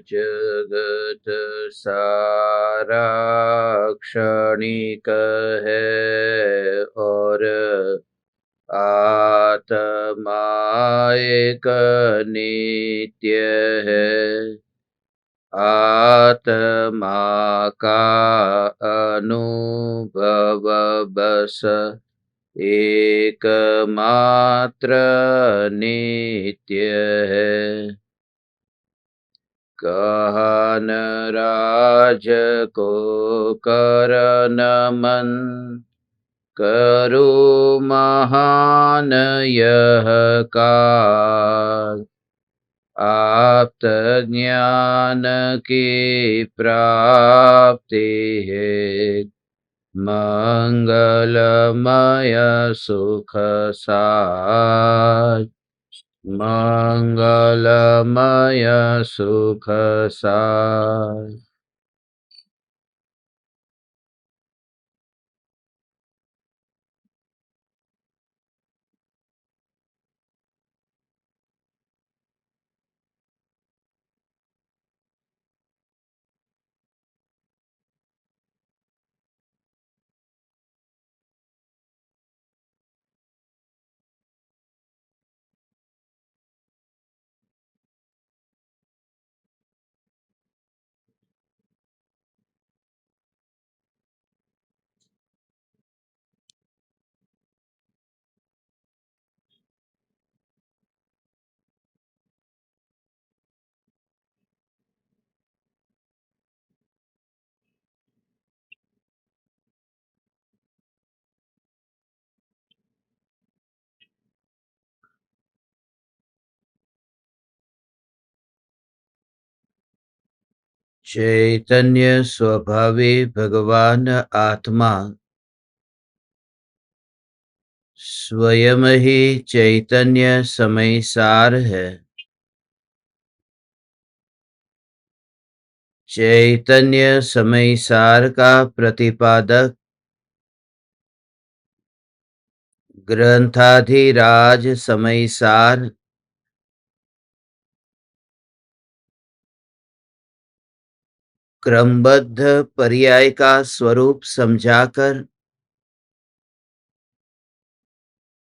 जगत सारा क्षणिक है और आत्मा एक नित्य है। आत्मा का अनुभव बस एकमात्र नित्य है। कहन राज को कर नमन, करो महान यह काज। आप्त ज्ञान की प्राप्ति है, मंगलमय सुख साज। मंगलमय सुख साज। चैतन्य स्वभावी भगवान आत्मा स्वयं ही चैतन्य समय सार है। चैतन्य समय सार का प्रतिपादक ग्रंथाधिराज समय सार क्रमबद्ध पर्याय का स्वरूप समझाकर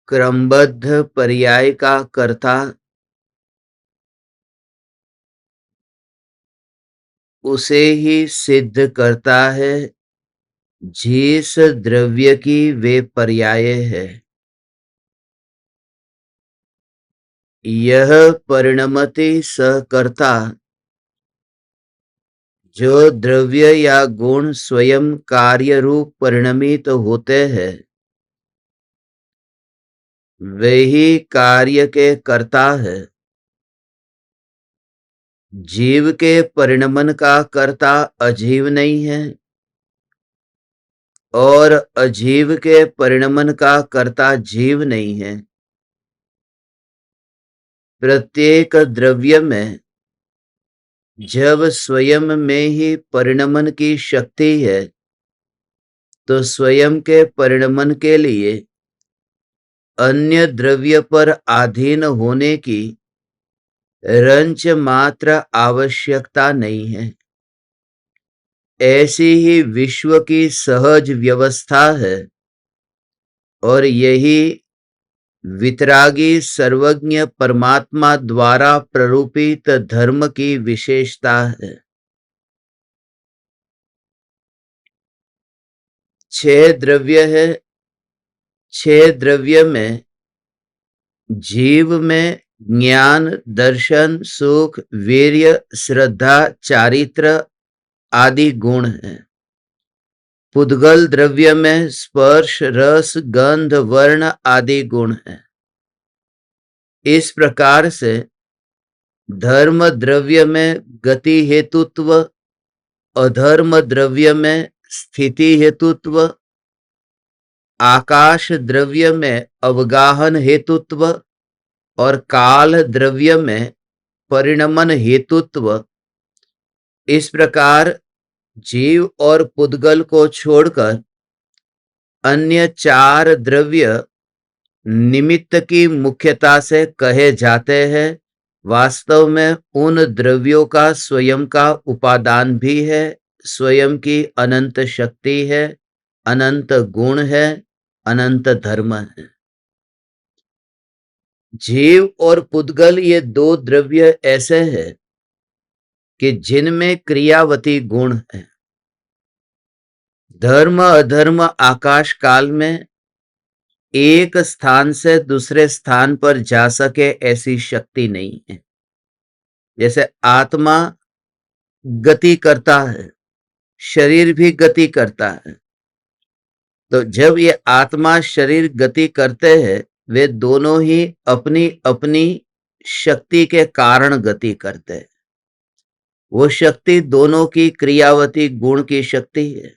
क्रमबद्ध पर्याय का कर्ता उसे ही सिद्ध करता है जिस द्रव्य की वे पर्याय है। यह परिणमति सकर्ता जो द्रव्य या गुण स्वयं कार्य रूप परिणमित होते हैं, वही कार्य के कर्ता है। जीव के परिणमन का कर्ता अजीव नहीं है और अजीव के परिणमन का कर्ता जीव नहीं है। प्रत्येक द्रव्य में जब स्वयं में ही परिणमन की शक्ति है, तो स्वयं के परिणमन के लिए अन्य द्रव्य पर अधीन होने की रंच मात्र आवश्यकता नहीं है। ऐसी ही विश्व की सहज व्यवस्था है और यही वितरागी सर्वज्ञ परमात्मा द्वारा प्ररूपित धर्म की विशेषता है। 6 द्रव्य है। 6 द्रव्य में जीव में ज्ञान, दर्शन, सुख, वीर्य, श्रद्धा, चारित्र आदि गुण हैं। पुद्गल द्रव्य में स्पर्श, रस, गंध, वर्ण आदि गुण हैं। इस प्रकार से धर्म द्रव्य में गति हेतुत्व, अधर्म द्रव्य में स्थिति हेतुत्व, आकाश द्रव्य में अवगाहन हेतुत्व और काल द्रव्य में परिणमन हेतुत्व इस प्रकार जीव और पुद्गल को छोड़कर अन्य चार द्रव्य निमित्त की मुख्यता से कहे जाते हैं। वास्तव में उन द्रव्यों का स्वयं का उपादान भी है, स्वयं की अनंत शक्ति है, अनंत गुण है, अनंत धर्म है। जीव और पुद्गल ये दो द्रव्य ऐसे हैं कि जिनमें क्रियावती गुण है। धर्म अधर्म आकाश काल में एक स्थान से दूसरे स्थान पर जा सके ऐसी शक्ति नहीं है। जैसे आत्मा गति करता है, शरीर भी गति करता है। तो जब ये आत्मा शरीर गति करते हैं, वे दोनों ही अपनी अपनी शक्ति के कारण गति करते हैं। वो शक्ति दोनों की क्रियावती गुण की शक्ति है।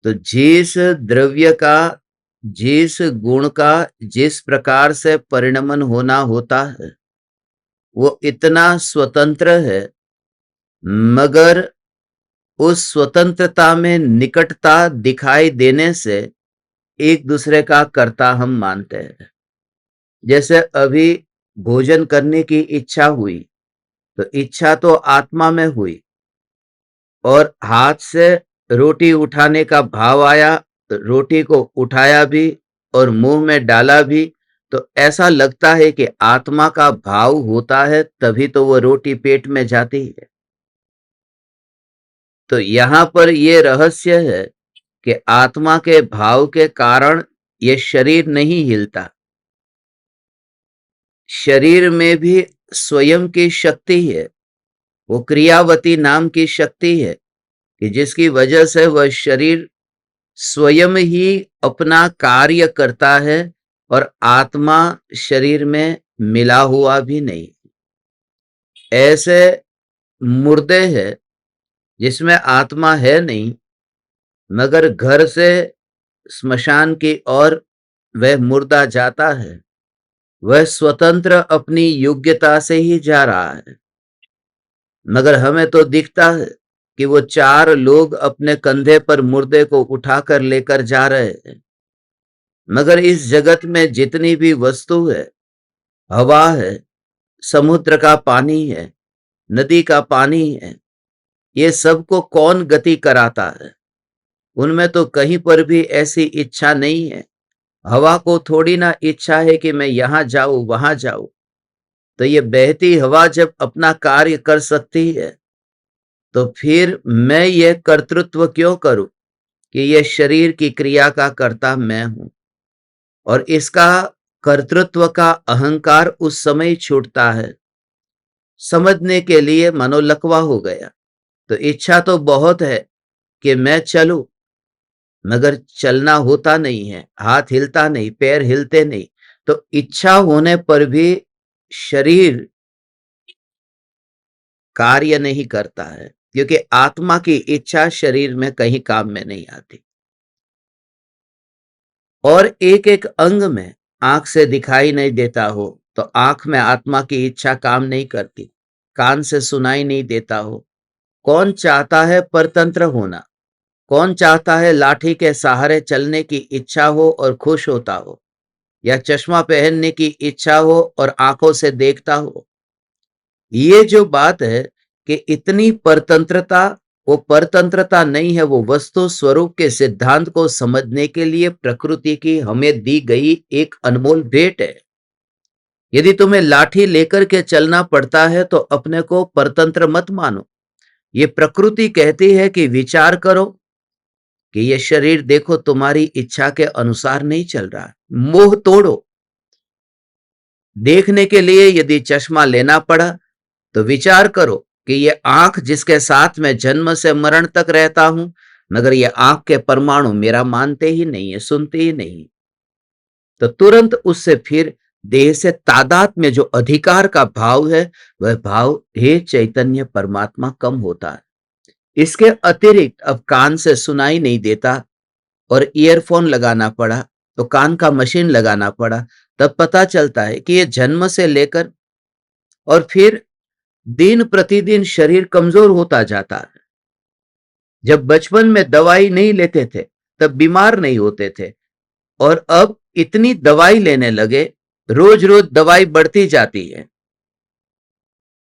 तो जिस द्रव्य का, जिस गुण का जिस प्रकार से परिणमन होना होता है, वो इतना स्वतंत्र है, मगर उस स्वतंत्रता में निकटता दिखाई देने से एक दूसरे का कर्ता हम मानते हैं। जैसे अभी भोजन करने की इच्छा हुई, तो इच्छा तो आत्मा में हुई, और हाथ से रोटी उठाने का भाव आया, तो रोटी को उठाया भी और मुंह में डाला भी। तो ऐसा लगता है कि आत्मा का भाव होता है, तभी तो वो रोटी पेट में जाती है। तो यहां पर ये रहस्य है कि आत्मा के भाव के कारण ये शरीर नहीं हिलता। शरीर में भी स्वयं की शक्ति है, वो क्रियावती नाम की शक्ति है कि जिसकी वजह से वह शरीर स्वयं ही अपना कार्य करता है, और आत्मा शरीर में मिला हुआ भी नहीं। ऐसे मुर्दे हैं जिसमें आत्मा है नहीं, मगर घर से स्मशान की ओर वह मुर्दा जाता है। वह स्वतंत्र अपनी योग्यता से ही जा रहा है, मगर हमें तो दिखता है कि वो चार लोग अपने कंधे पर मुर्दे को उठाकर लेकर जा रहे हैं। मगर इस जगत में जितनी भी वस्तु है, हवा है, समुद्र का पानी है, नदी का पानी है, ये सबको कौन गति कराता है? उनमें तो कहीं पर भी ऐसी इच्छा नहीं है। हवा को थोड़ी ना इच्छा है कि मैं यहां जाऊं वहां जाऊं। तो ये बहती हवा जब अपना कार्य कर सकती है, तो फिर मैं ये कर्तृत्व क्यों करूं कि ये शरीर की क्रिया का कर्ता मैं हूं। और इसका कर्तृत्व का अहंकार उस समय छूटता है। समझने के लिए मनोलकवा हो गया। तो इच्छा तो बहुत है कि मैं चलूं, मगर चलना होता नहीं है, हाथ हिलता नहीं, पैर हिलते नहीं। तो इच्छा होने पर भी शरीर कार्य नहीं करता है, क्योंकि आत्मा की इच्छा शरीर में कहीं काम में नहीं आती। और एक एक अंग में आंख से दिखाई नहीं देता हो, तो आंख में आत्मा की इच्छा काम नहीं करती। कान से सुनाई नहीं देता हो। कौन चाहता है परतंत्र होना? कौन चाहता है लाठी के सहारे चलने की इच्छा हो और खुश होता हो, या चश्मा पहनने की इच्छा हो और आंखों से देखता हो? ये जो बात है कि इतनी परतंत्रता, वो परतंत्रता नहीं है, वो वस्तु स्वरूप के सिद्धांत को समझने के लिए प्रकृति की हमें दी गई एक अनमोल भेंट है। यदि तुम्हें लाठी लेकर के चलना पड़ता है, तो अपने को परतंत्र मत मानो। ये प्रकृति कहती है कि विचार करो कि ये शरीर देखो तुम्हारी इच्छा के अनुसार नहीं चल रहा। मोह तोड़ो। देखने के लिए यदि चश्मा लेना पड़ा, तो विचार करो कि ये आंख जिसके साथ मैं जन्म से मरण तक रहता हूं, मगर ये आंख के परमाणु मेरा मानते ही नहीं है, सुनते ही नहीं। तो तुरंत उससे फिर देह से तादाद में जो अधिकार का भाव है, वह भाव हे चैतन्य परमात्मा कम होता है। इसके अतिरिक्त अब कान से सुनाई नहीं देता, और ईयरफोन लगाना पड़ा, तो कान का मशीन लगाना पड़ा। तब पता चलता है कि ये जन्म से लेकर और फिर दिन प्रतिदिन शरीर कमजोर होता जाता है। जब बचपन में दवाई नहीं लेते थे तब बीमार नहीं होते थे, और अब इतनी दवाई लेने लगे, रोज रोज दवाई बढ़ती जाती है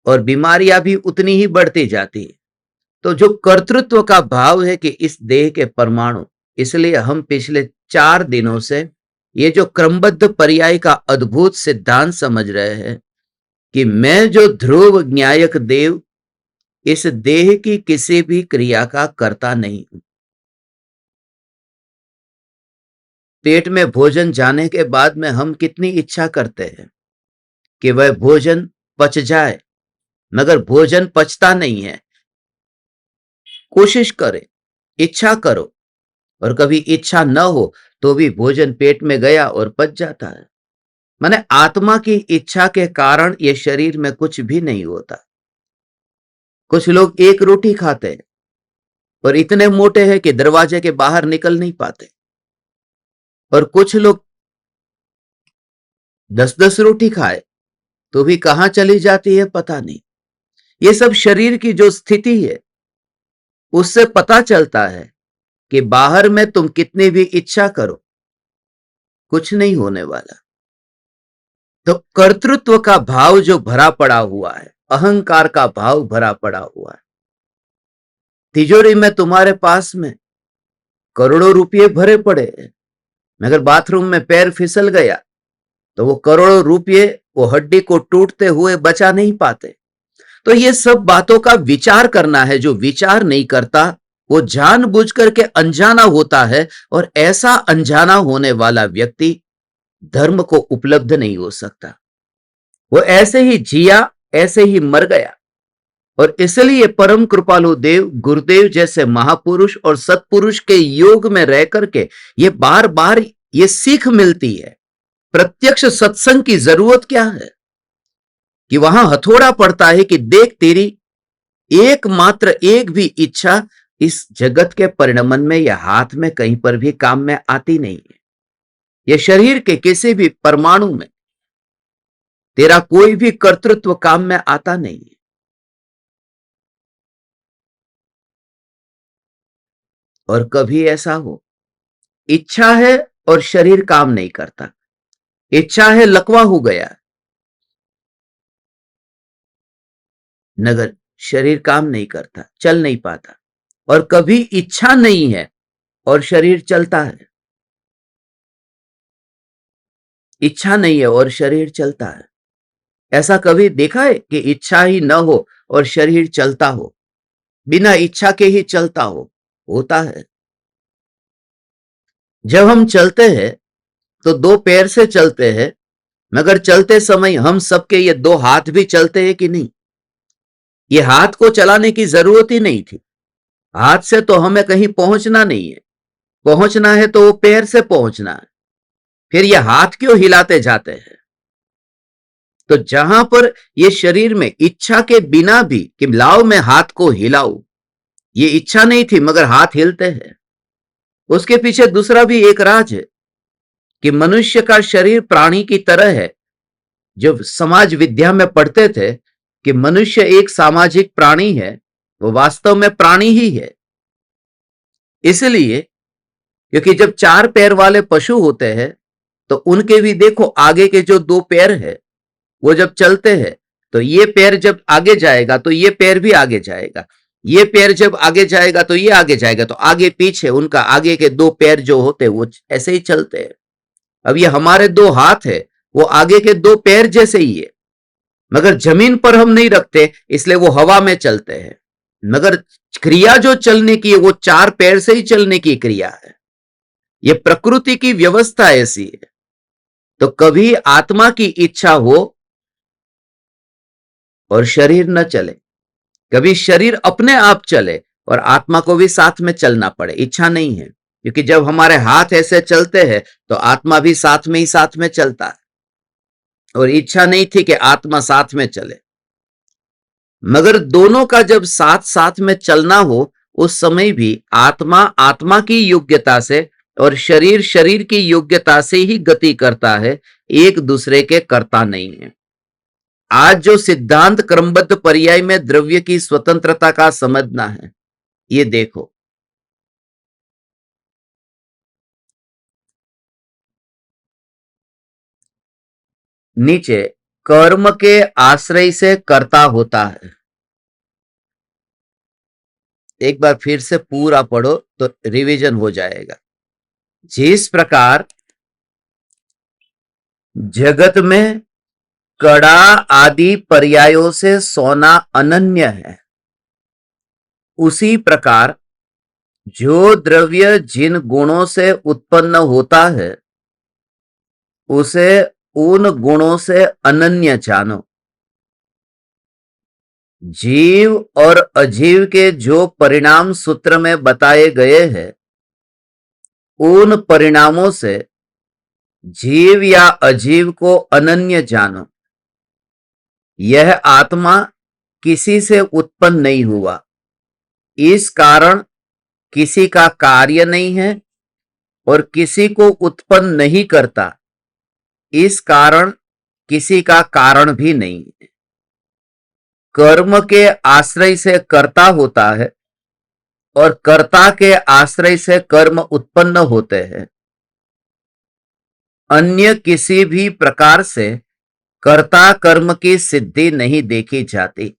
और बीमारियां भी उतनी ही बढ़ती जाती है। तो जो कर्तृत्व का भाव है कि इस देह के परमाणु, इसलिए हम पिछले 4 दिनों से ये जो क्रमबद्ध पर्याय का अद्भुत सिद्धांत समझ रहे हैं कि मैं जो ध्रुव न्यायक देव इस देह की किसी भी क्रिया का कर्ता नहीं हूं। पेट में भोजन जाने के बाद में हम कितनी इच्छा करते हैं कि वह भोजन पच जाए, मगर भोजन पचता नहीं है। कोशिश करें, इच्छा करो, और कभी इच्छा न हो तो भी भोजन पेट में गया और पच जाता है। माने आत्मा की इच्छा के कारण ये शरीर में कुछ भी नहीं होता। कुछ लोग एक रोटी खाते हैं और इतने मोटे हैं कि दरवाजे के बाहर निकल नहीं पाते, और कुछ लोग 10-10 रोटी खाए तो भी कहां चली जाती है पता नहीं। ये सब शरीर की जो स्थिति है उससे पता चलता है कि बाहर में तुम कितनी भी इच्छा करो, कुछ नहीं होने वाला। तो कर्तृत्व का भाव जो भरा पड़ा हुआ है, अहंकार का भाव भरा पड़ा हुआ है। तिजोरी में तुम्हारे पास में करोड़ों रुपये भरे पड़े हैं, मगर बाथरूम में पैर फिसल गया तो वो करोड़ों रुपये वो हड्डी को टूटते हुए बचा नहीं पाते। तो ये सब बातों का विचार करना है। जो विचार नहीं करता वो जानबूझ करके अनजाना होता है, और ऐसा अनजाना होने वाला व्यक्ति धर्म को उपलब्ध नहीं हो सकता। वो ऐसे ही जिया, ऐसे ही मर गया। और इसलिए परम कृपालु देव गुरुदेव जैसे महापुरुष और सत्पुरुष के योग में रह करके ये बार बार ये सीख मिलती है। प्रत्यक्ष सत्संग की जरूरत क्या है कि वहां हथौड़ा पड़ता है कि देख, तेरी एकमात्र एक भी इच्छा इस जगत के परिणमन में या हाथ में कहीं पर भी काम में आती नहीं है। यह शरीर के किसी भी परमाणु में तेरा कोई भी कर्तृत्व काम में आता नहीं है। और कभी ऐसा हो, इच्छा है और शरीर काम नहीं करता, इच्छा है लकवा हो गया, मगर शरीर काम नहीं करता, चल नहीं पाता। और कभी इच्छा नहीं है और शरीर चलता है, इच्छा नहीं है और शरीर चलता है। ऐसा कभी देखा है कि इच्छा ही न हो और शरीर चलता हो, बिना इच्छा के ही चलता हो? होता है। जब हम चलते हैं तो 2 पैर से चलते हैं, मगर चलते समय हम सबके ये 2 हाथ भी चलते हैं कि नहीं? ये हाथ को चलाने की जरूरत ही नहीं थी। हाथ से तो हमें कहीं पहुंचना नहीं है, पहुंचना है तो वो पैर से पहुंचना है। फिर ये हाथ क्यों हिलाते जाते हैं? तो जहां पर ये शरीर में इच्छा के बिना भी कि लाओ मैं हाथ को हिलाऊं, ये इच्छा नहीं थी मगर हाथ हिलते हैं। उसके पीछे दूसरा भी एक राज है कि मनुष्य का शरीर प्राणी की तरह है। जो समाज विद्या में पढ़ते थे कि मनुष्य एक सामाजिक प्राणी है, वो वास्तव में प्राणी ही है। इसलिए क्योंकि जब 4 पैर वाले पशु होते हैं तो उनके भी देखो आगे के जो 2 पैर है वो जब चलते हैं तो ये पैर जब आगे जाएगा तो ये पैर भी आगे जाएगा, ये पैर जब आगे जाएगा तो ये आगे जाएगा। तो आगे पीछे उनका आगे के 2 पैर जो होते वो ऐसे ही चलते हैं। अब ये हमारे 2 हाथ है, वो आगे के 2 पैर जैसे ही है, मगर जमीन पर हम नहीं रखते, इसलिए वो हवा में चलते हैं। मगर क्रिया जो चलने की है वो 4 पैर से ही चलने की क्रिया है। ये प्रकृति की व्यवस्था ऐसी है। तो कभी आत्मा की इच्छा हो और शरीर न चले, कभी शरीर अपने आप चले और आत्मा को भी साथ में चलना पड़े, इच्छा नहीं है। क्योंकि जब हमारे हाथ ऐसे चलते हैं तो आत्मा भी साथ में ही साथ में चलता है, और इच्छा नहीं थी कि आत्मा साथ में चले। मगर दोनों का जब साथ साथ में चलना हो उस समय भी आत्मा आत्मा की योग्यता से और शरीर शरीर की योग्यता से ही गति करता है, एक दूसरे के कर्ता नहीं है। आज जो सिद्धांत क्रमबद्ध पर्याय में द्रव्य की स्वतंत्रता का समझना है, ये देखो। नीचे कर्म के आश्रय से कर्ता होता है। एक बार फिर से पूरा पढ़ो तो रिवीजन हो जाएगा। जिस प्रकार जगत में कड़ा आदि पर्यायों से सोना अनन्य है, उसी प्रकार जो द्रव्य जिन गुणों से उत्पन्न होता है उसे उन गुणों से अनन्य जानो। जीव और अजीव के जो परिणाम सूत्र में बताए गए हैं, उन परिणामों से जीव या अजीव को अनन्य जानो। यह आत्मा किसी से उत्पन्न नहीं हुआ, इस कारण किसी का कार्य नहीं है, और किसी को उत्पन्न नहीं करता, इस कारण किसी का कारण भी नहीं है। कर्म के आश्रय से कर्ता होता है और कर्ता के आश्रय से कर्म उत्पन्न होते हैं। अन्य किसी भी प्रकार से कर्ता कर्म की सिद्धि नहीं देखी जाती।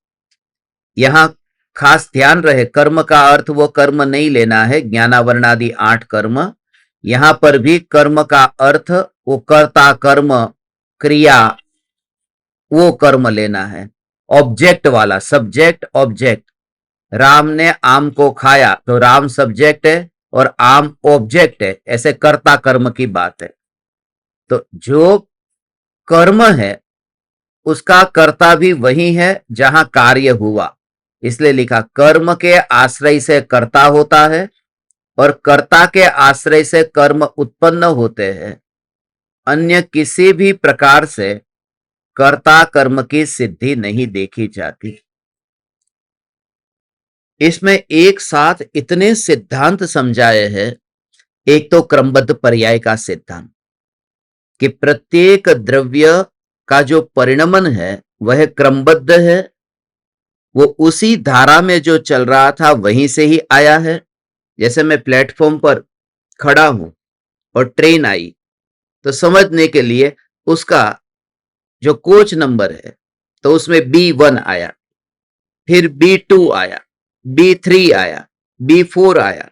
यहां खास ध्यान रहे, कर्म का अर्थ वो कर्म नहीं लेना है ज्ञानावरणादि 8 कर्म। यहां पर भी कर्म का अर्थ वो कर्ता कर्म क्रिया वो कर्म लेना है, ऑब्जेक्ट वाला, सब्जेक्ट ऑब्जेक्ट। राम ने आम को खाया तो राम सब्जेक्ट है और आम ऑब्जेक्ट है, ऐसे कर्ता कर्म की बात है। तो जो कर्म है उसका कर्ता भी वही है जहां कार्य हुआ, इसलिए लिखा कर्म के आश्रय से कर्ता होता है और कर्ता के आश्रय से कर्म उत्पन्न होते हैं। अन्य किसी भी प्रकार से कर्ता कर्म की सिद्धि नहीं देखी जाती। इसमें एक साथ इतने सिद्धांत समझाए हैं। एक तो क्रमबद्ध पर्याय का सिद्धांत कि प्रत्येक द्रव्य का जो परिणमन है वह क्रमबद्ध है, वो उसी धारा में जो चल रहा था वहीं से ही आया है। जैसे मैं प्लेटफॉर्म पर खड़ा हूं और ट्रेन आई, तो समझने के लिए उसका जो कोच नंबर है तो उसमें B1 आया, फिर B2 आया, B3 आया, B4 आया,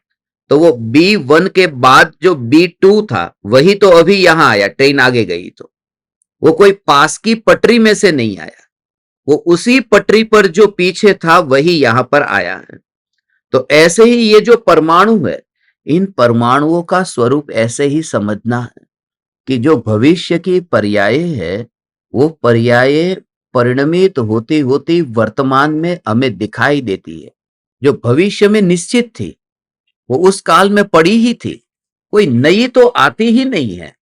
तो वो B1 के बाद जो B2 था वही तो अभी यहां आया, ट्रेन आगे गई तो वो कोई पास की पटरी में से नहीं आया, वो उसी पटरी पर जो पीछे था वही यहां पर आया है। तो ऐसे ही ये जो परमाणु है, इन परमाणुओं का स्वरूप ऐसे ही समझना है कि जो भविष्य की पर्याय है वो पर्याय परिणमित होती होती वर्तमान में हमें दिखाई देती है। जो भविष्य में निश्चित थी वो उस काल में पड़ी ही थी, कोई नई तो आती ही नहीं है।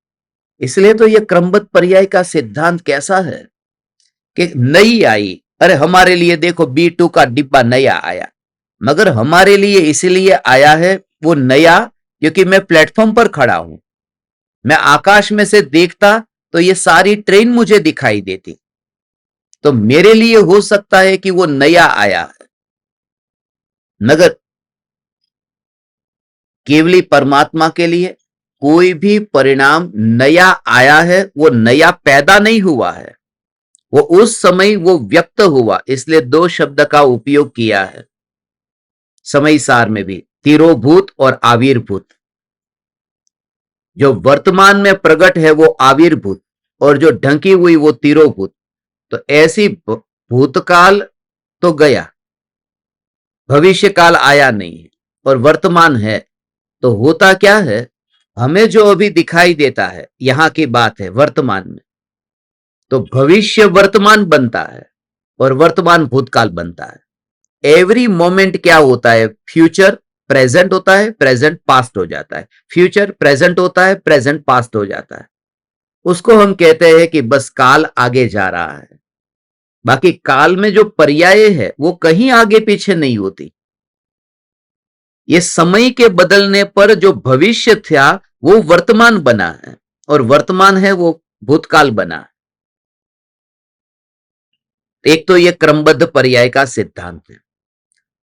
इसलिए तो यह क्रमबद्ध पर्याय का सिद्धांत कैसा है कि नई आई, अरे हमारे लिए देखो B2 का डिब्बा नया आया, मगर हमारे लिए इसलिए आया है वो नया क्योंकि मैं प्लेटफॉर्म पर खड़ा हूं, मैं आकाश में से देखता तो ये सारी ट्रेन मुझे दिखाई देती, तो मेरे लिए हो सकता है कि वो नया आया है, मगर केवली परमात्मा के लिए कोई भी परिणाम नया आया है वो नया पैदा नहीं हुआ है, वो उस समय वो व्यक्त हुआ। इसलिए 2 शब्द का उपयोग किया है समय सार में भी, तिरोभूत और आविर्भूत। जो वर्तमान में प्रकट है वो आविर्भूत और जो ढंकी हुई वो तिरोभूत। तो ऐसी भूतकाल तो गया, भविष्य काल आया नहीं है और वर्तमान है। तो होता क्या है, हमें जो अभी दिखाई देता है यहां की बात है वर्तमान में, तो भविष्य वर्तमान बनता है और वर्तमान भूतकाल बनता है। एवरी मोमेंट क्या होता है, फ्यूचर प्रेजेंट होता है, प्रेजेंट पास्ट हो जाता है, फ्यूचर प्रेजेंट होता है, प्रेजेंट पास्ट हो जाता है। उसको हम कहते हैं कि बस काल आगे जा रहा है। बाकी काल में जो पर्याय है वो कहीं आगे पीछे नहीं होती। ये समय के बदलने पर जो भविष्य था वो वर्तमान बना है और वर्तमान है वो भूतकाल बना है। एक तो ये क्रमबद्ध पर्याय का सिद्धांत है।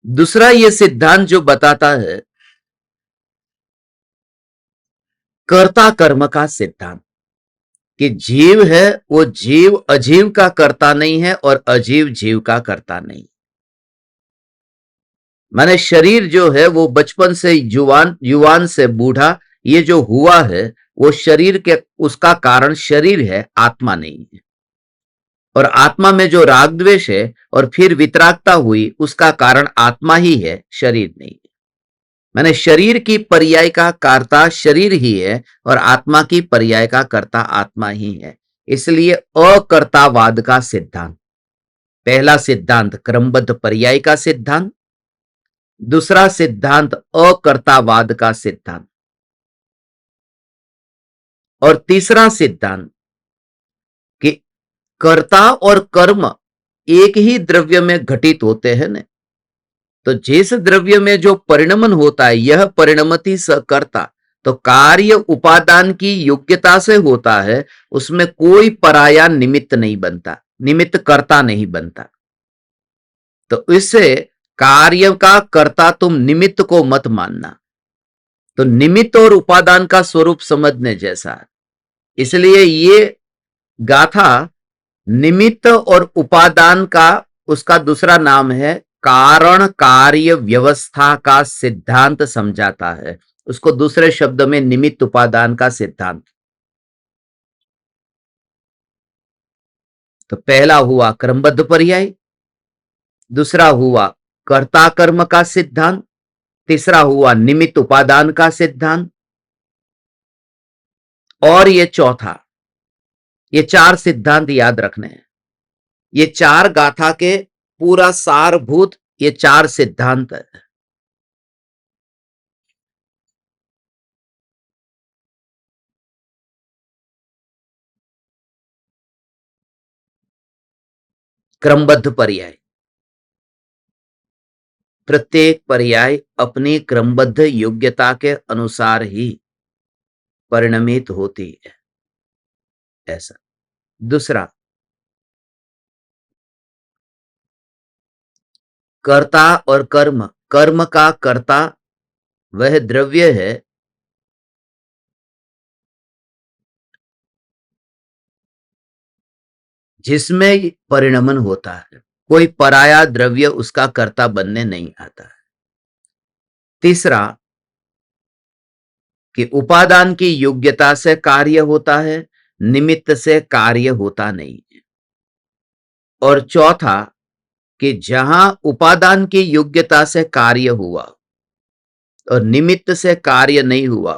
दूसरा ये सिद्धांत जो बताता है कर्ता कर्म का सिद्धांत, कि जीव है वो जीव अजीव का कर्ता नहीं है और अजीव जीव का कर्ता नहीं। माने शरीर जो है वो बचपन से युवान, युवान से बूढ़ा, ये जो हुआ है वो शरीर के, उसका कारण शरीर है, आत्मा नहीं है। और आत्मा में जो राग द्वेष है और फिर वितरागता हुई, उसका कारण आत्मा ही है, शरीर नहीं है। माने शरीर की पर्याय का कर्ता शरीर ही है और आत्मा की पर्याय का कर्ता आत्मा ही है। इसलिए अकर्तावाद का सिद्धांत, पहला सिद्धांत क्रमबद्ध पर्याय का सिद्धांत, दूसरा सिद्धांत अकर्तावाद का सिद्धांत, और तीसरा सिद्धांत कि कर्ता और कर्म एक ही द्रव्य में घटित होते हैं न, तो जिस द्रव्य में जो परिणमन होता है, यह परिणमति सकर्ता, तो कार्य उपादान की योग्यता से होता है, उसमें कोई पराया निमित्त नहीं बनता, निमित्त कर्ता नहीं बनता। तो इससे कार्य का कर्ता तुम निमित्त को मत मानना। तो निमित्त और उपादान का स्वरूप समझने जैसा है। इसलिए ये गाथा निमित्त और उपादान का, उसका दूसरा नाम है कारण कार्य व्यवस्था का सिद्धांत समझाता है। उसको दूसरे शब्द में निमित्त उपादान का सिद्धांत। तो पहला हुआ क्रमबद्ध पर्याय, दूसरा हुआ कर्ता कर्म का सिद्धांत, तीसरा हुआ निमित्त उपादान का सिद्धांत, और ये चौथा। ये चार सिद्धांत याद रखने हैं। ये चार गाथा के पूरा सारभूत ये चार सिद्धांत है। क्रमबद्ध पर्याय, प्रत्येक पर्याय अपनी क्रमबद्ध योग्यता के अनुसार ही परिणमित होती है, ऐसा। दूसरा, कर्ता और कर्म, कर्म का कर्ता वह द्रव्य है जिसमें परिणमन होता है, कोई पराया द्रव्य उसका कर्ता बनने नहीं आता है। तीसरा, कि उपादान की योग्यता से कार्य होता है, निमित्त से कार्य होता नहीं है। और चौथा, कि जहां उपादान की योग्यता से कार्य हुआ और निमित्त से कार्य नहीं हुआ,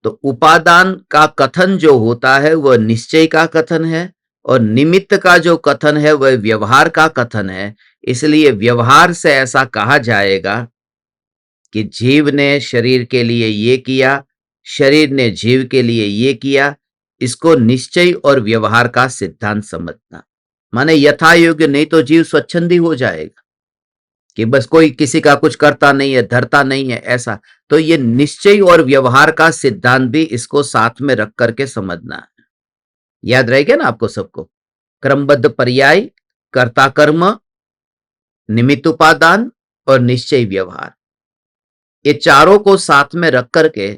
तो उपादान का कथन जो होता है वह निश्चय का कथन है और निमित्त का जो कथन है वह व्यवहार का कथन है। इसलिए व्यवहार से ऐसा कहा जाएगा कि जीव ने शरीर के लिए ये किया, शरीर ने जीव के लिए ये किया। इसको निश्चय और व्यवहार का सिद्धांत समझना, माने यथा योग्य, नहीं तो जीव स्वच्छंदी हो जाएगा कि बस कोई किसी का कुछ करता नहीं है, धरता नहीं है, ऐसा। तो ये निश्चय और व्यवहार का सिद्धांत भी इसको साथ में रख करके समझना है। याद रहेगा ना आपको सबको? क्रमबद्ध पर्याय, कर्ता कर्म, निमित्त उपादान और निश्चय व्यवहार, ये चारों को साथ में रख करके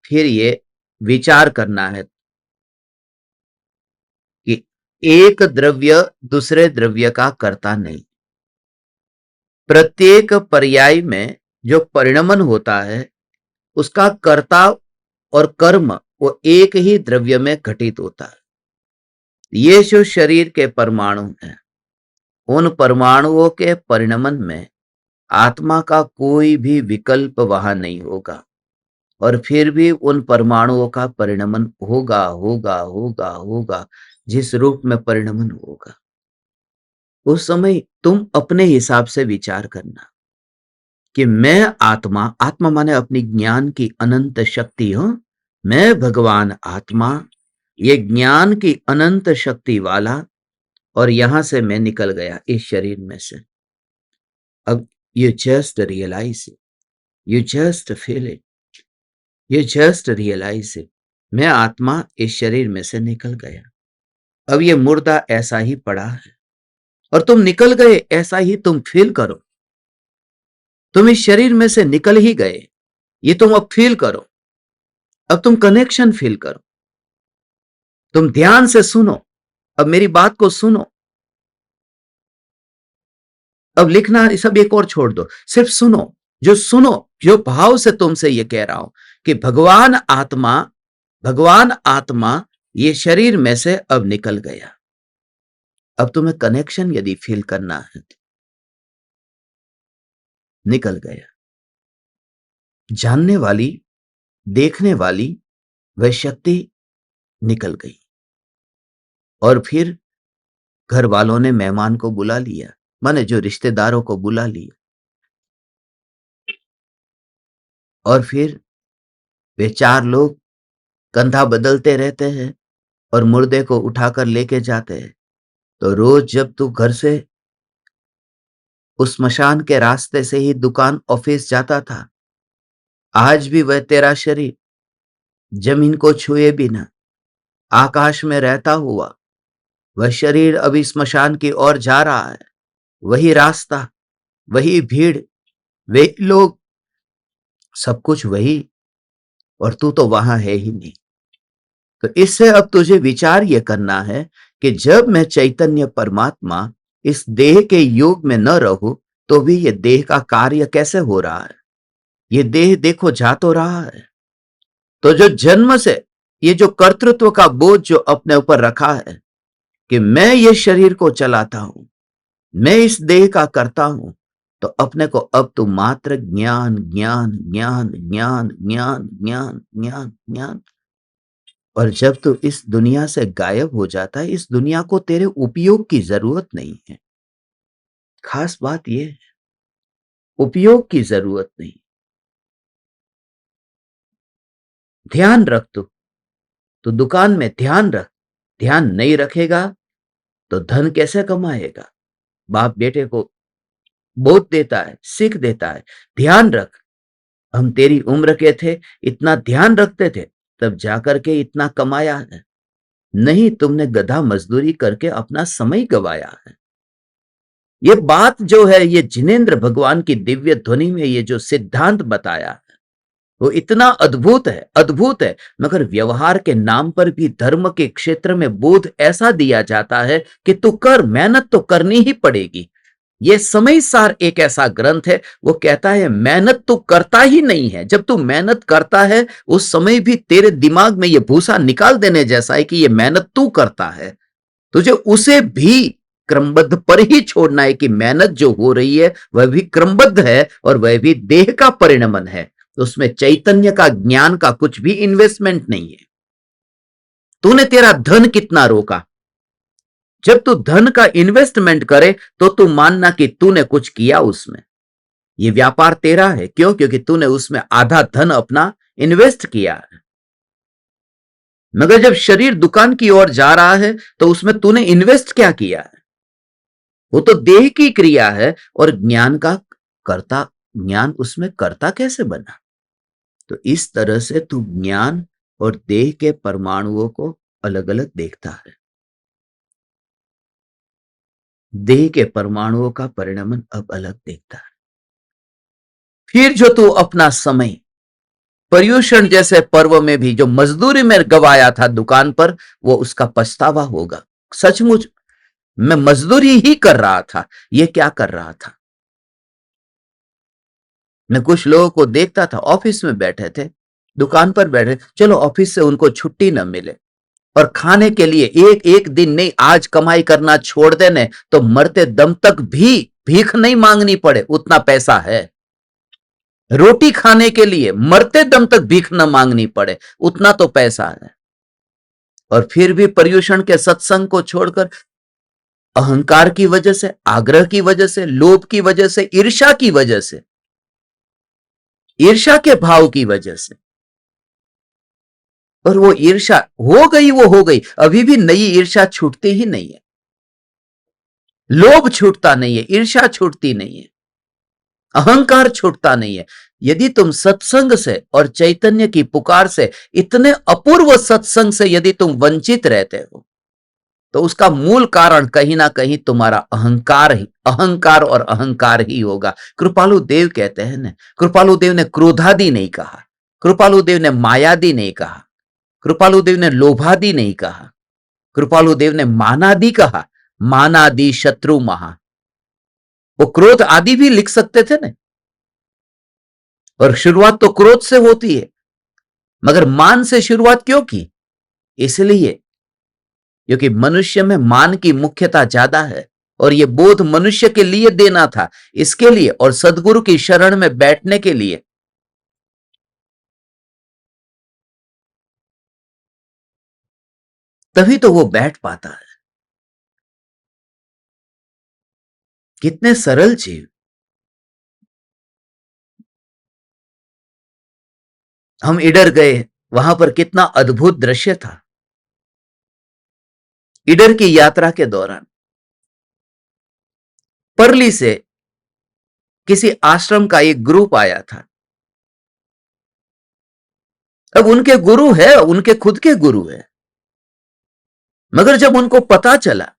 फिर ये विचार करना है कि एक द्रव्य दूसरे द्रव्य का कर्ता नहीं। प्रत्येक पर्याय में जो परिणमन होता है उसका कर्ता और कर्म वो एक ही द्रव्य में घटित होता है। ये जो शरीर के परमाणु हैं, उन परमाणुओं के परिणमन में आत्मा का कोई भी विकल्प वहां नहीं होगा और फिर भी उन परमाणुओं का परिणमन होगा होगा होगा होगा। जिस रूप में परिणमन होगा उस समय तुम अपने हिसाब से विचार करना कि मैं आत्मा, आत्मा माने अपनी ज्ञान की अनंत शक्ति हूं, मैं भगवान आत्मा, ये ज्ञान की अनंत शक्ति वाला, और यहां से मैं निकल गया इस शरीर में से। अब you just realise it, you just feel it, you just realise it, मैं आत्मा इस शरीर में से निकल गया। अब ये मुर्दा ऐसा ही पड़ा है और तुम निकल गए, ऐसा ही तुम फील करो। तुम इस शरीर में से निकल ही गए, ये तुम अब फील करो। अब तुम कनेक्शन फील करो, तुम ध्यान से सुनो। अब मेरी बात को सुनो। अब लिखना सब एक और छोड़ दो, सिर्फ सुनो। जो सुनो, जो भाव से तुमसे ये कह रहा हूं कि भगवान आत्मा ये शरीर में से अब निकल गया। अब तुम्हें कनेक्शन यदि फील करना है, निकल गया। जानने वाली, देखने वाली वह शक्ति निकल गई। और फिर घर वालों ने मेहमान को बुला लिया, माने जो रिश्तेदारों को बुला लिया। और फिर वे 4 लोग कंधा बदलते रहते हैं और मुर्दे को उठाकर लेके जाते हैं। तो रोज जब तू घर से उस स्मशान के रास्ते से ही दुकान ऑफिस जाता था, आज भी वह तेरा शरीर जमीन को छुए बिना आकाश में रहता हुआ वह शरीर अभी स्मशान की ओर जा रहा है। वही रास्ता, वही भीड़, वे लोग, सब कुछ वही, और तू तो वहां है ही नहीं। तो इससे अब तुझे विचार यह करना है कि जब मैं चैतन्य परमात्मा इस देह के योग में न रहूं तो भी ये देह का कार्य कैसे हो रहा है। ये देह देखो जा तो रहा है। तो जो जन्म से ये जो कर्तृत्व का बोझ जो अपने ऊपर रखा है कि मैं ये शरीर को चलाता हूं, मैं इस देह का करता हूं, तो अपने को अब तू मात्र ज्ञान ज्ञान ज्ञान ज्ञान ज्ञान ज्ञान ज्ञान ज्ञान। और जब तू इस दुनिया से गायब हो जाता है, इस दुनिया को तेरे उपयोग की जरूरत नहीं है। खास बात यह है, उपयोग की जरूरत नहीं। ध्यान रख तो दुकान में ध्यान रख। ध्यान नहीं रखेगा तो धन कैसे कमाएगा। बाप बेटे को बोध देता है, सीख देता है, ध्यान रख। हम तेरी उम्र के थे, इतना ध्यान रखते थे, तब जाकर के इतना कमाया है। नहीं, तुमने गधा मजदूरी करके अपना समय गवाया है। ये बात जो है, ये जिनेंद्र भगवान की दिव्य ध्वनि में ये जो सिद्धांत बताया है वो इतना अद्भुत है, अद्भुत है। मगर व्यवहार के नाम पर भी धर्म के क्षेत्र में बोध ऐसा दिया जाता है कि तू कर, मेहनत तो करनी ही पड़ेगी। ये समय सार एक ऐसा ग्रंथ है, वो कहता है मेहनत तू करता ही नहीं है। जब तू मेहनत करता है उस समय भी तेरे दिमाग में ये भूसा निकाल देने जैसा है कि ये मेहनत तू करता है। तुझे उसे भी क्रमबद्ध पर ही छोड़ना है कि मेहनत जो हो रही है वह भी क्रमबद्ध है और वह भी देह का परिणमन है। तो उसमें चैतन्य का, ज्ञान का कुछ भी इन्वेस्टमेंट नहीं है। तूने तेरा धन कितना रोका। जब तू धन का इन्वेस्टमेंट करे तो तू मानना कि तूने कुछ किया उसमें। ये व्यापार तेरा है। क्यों? क्योंकि तूने उसमें आधा धन अपना इन्वेस्ट किया है। मगर जब शरीर दुकान की ओर जा रहा है तो उसमें तूने इन्वेस्ट क्या किया है? वो तो देह की क्रिया है और ज्ञान का कर्ता, ज्ञान उसमें कर्ता कैसे बना। तो इस तरह से तू ज्ञान और देह के परमाणुओं को अलग अलग देखता है। देह के परमाणुओं का परिणमन अब अलग देखता है। फिर जो तू अपना समय पर्युषण जैसे पर्व में भी जो मजदूरी में गवाया था दुकान पर, वो उसका पछतावा होगा। सचमुच मैं मजदूरी ही कर रहा था। ये क्या कर रहा था? मैं कुछ लोगों को देखता था, ऑफिस में बैठे थे, दुकान पर बैठे, चलो ऑफिस से उनको छुट्टी न मिले और खाने के लिए एक एक दिन नहीं, आज कमाई करना छोड़ देने तो मरते दम तक भी भीख नहीं मांगनी पड़े, उतना पैसा है। रोटी खाने के लिए मरते दम तक भीख न मांगनी पड़े, उतना तो पैसा है। और फिर भी पर्युषण के सत्संग को छोड़कर अहंकार की वजह से, आग्रह की वजह से, लोभ की वजह से, ईर्ष्या की वजह से, ईर्ष्या के भाव की वजह से, और वो ईर्ष्या हो गई, वो हो गई, अभी भी नई ईर्ष्या छूटती ही नहीं है। लोभ छूटता नहीं है, ईर्ष्या छूटती नहीं है, अहंकार छूटता नहीं है। यदि तुम सत्संग से और चैतन्य की पुकार से, इतने अपूर्व सत्संग से यदि तुम वंचित रहते हो, तो उसका मूल कारण कहीं ना कहीं तुम्हारा अहंकार और अहंकार ही होगा। कृपालु देव कहते हैं ना, कृपालु देव ने क्रोधादि नहीं कहा, कृपालु देव ने मायादि नहीं कहा, कृपालु देव ने लोभादि नहीं कहा, कृपालु देव ने मानादि कहा। मानादि शत्रु महा, वो क्रोध आदि भी लिख सकते थे ना, और शुरुआत तो क्रोध से होती है, मगर मान से शुरुआत क्यों की? इसलिए क्योंकि मनुष्य में मान की मुख्यता ज्यादा है, और यह बोध मनुष्य के लिए देना था, इसके लिए और सदगुरु की शरण में बैठने के लिए। तभी तो वो बैठ पाता है। कितने सरल जीव। हम इडर गए, वहां पर कितना अद्भुत दृश्य था। इडर की यात्रा के दौरान परली से किसी आश्रम का एक ग्रुप आया था। अब उनके गुरु है, उनके खुद के गुरु है, मगर जब उनको पता चला,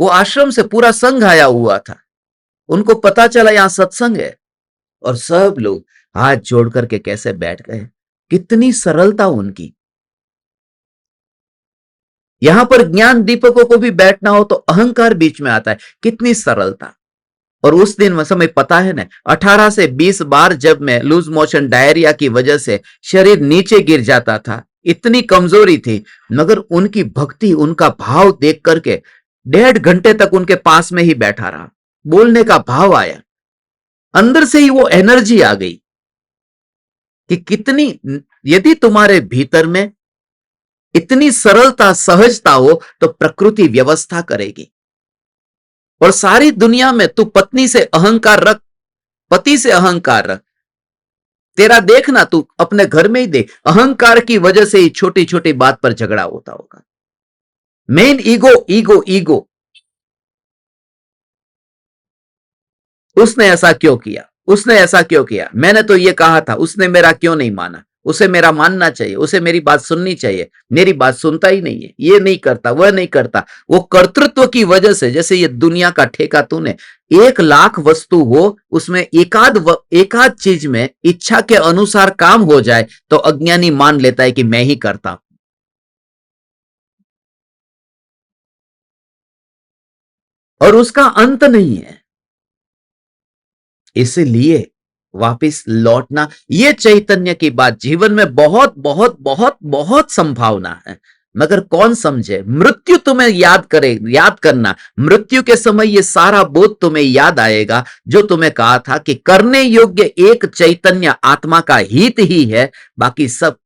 वो आश्रम से पूरा संघ आया हुआ था, उनको पता चला यहां सत्संग है, और सब लोग हाथ जोड़ करके कैसे बैठ गए। कितनी सरलता उनकी। यहां पर ज्ञान दीपकों को भी बैठना हो तो अहंकार बीच में आता है, कितनी सरलता। और उस दिन समय पता है ना, 18 से 20 बार जब मैं लूज मोशन डायरिया की वजह से शरीर नीचे गिर जाता था, इतनी कमजोरी थी, मगर उनकी भक्ति, उनका भाव देख करके 1.5 घंटे तक उनके पास में ही बैठा रहा। बोलने का भाव आया, अंदर से ही वो एनर्जी आ गई कि कितनी, यदि तुम्हारे भीतर में इतनी सरलता सहजता हो तो प्रकृति व्यवस्था करेगी। और सारी दुनिया में तू पत्नी से अहंकार रख, पति से अहंकार रख, तेरा देखना, तू अपने घर में ही देख, अहंकार की वजह से ही छोटी छोटी बात पर झगड़ा होता होगा। Main ego ego ego. उसने ऐसा क्यों किया, उसने ऐसा क्यों किया, मैंने तो ये कहा था, उसने मेरा क्यों नहीं माना, उसे मेरा मानना चाहिए, उसे मेरी बात सुननी चाहिए, मेरी बात सुनता ही नहीं है, ये नहीं करता, वह नहीं करता। वो कर्तृत्व की वजह से, जैसे ये दुनिया का ठेका तूने 1 लाख वस्तु हो, उसमें एकाध चीज में इच्छा के अनुसार काम हो जाए तो अज्ञानी मान लेता है कि मैं ही करता हूं, और उसका अंत नहीं है। इसलिए वापिस लौटना, ये चैतन्य की बात, जीवन में बहुत बहुत बहुत बहुत संभावना है, मगर कौन समझे। मृत्यु तुम्हें याद करे, याद करना, मृत्यु के समय ये सारा बोध तुम्हें याद आएगा, जो तुम्हें कहा था कि करने योग्य एक चैतन्य आत्मा का हित ही है, बाकी सब।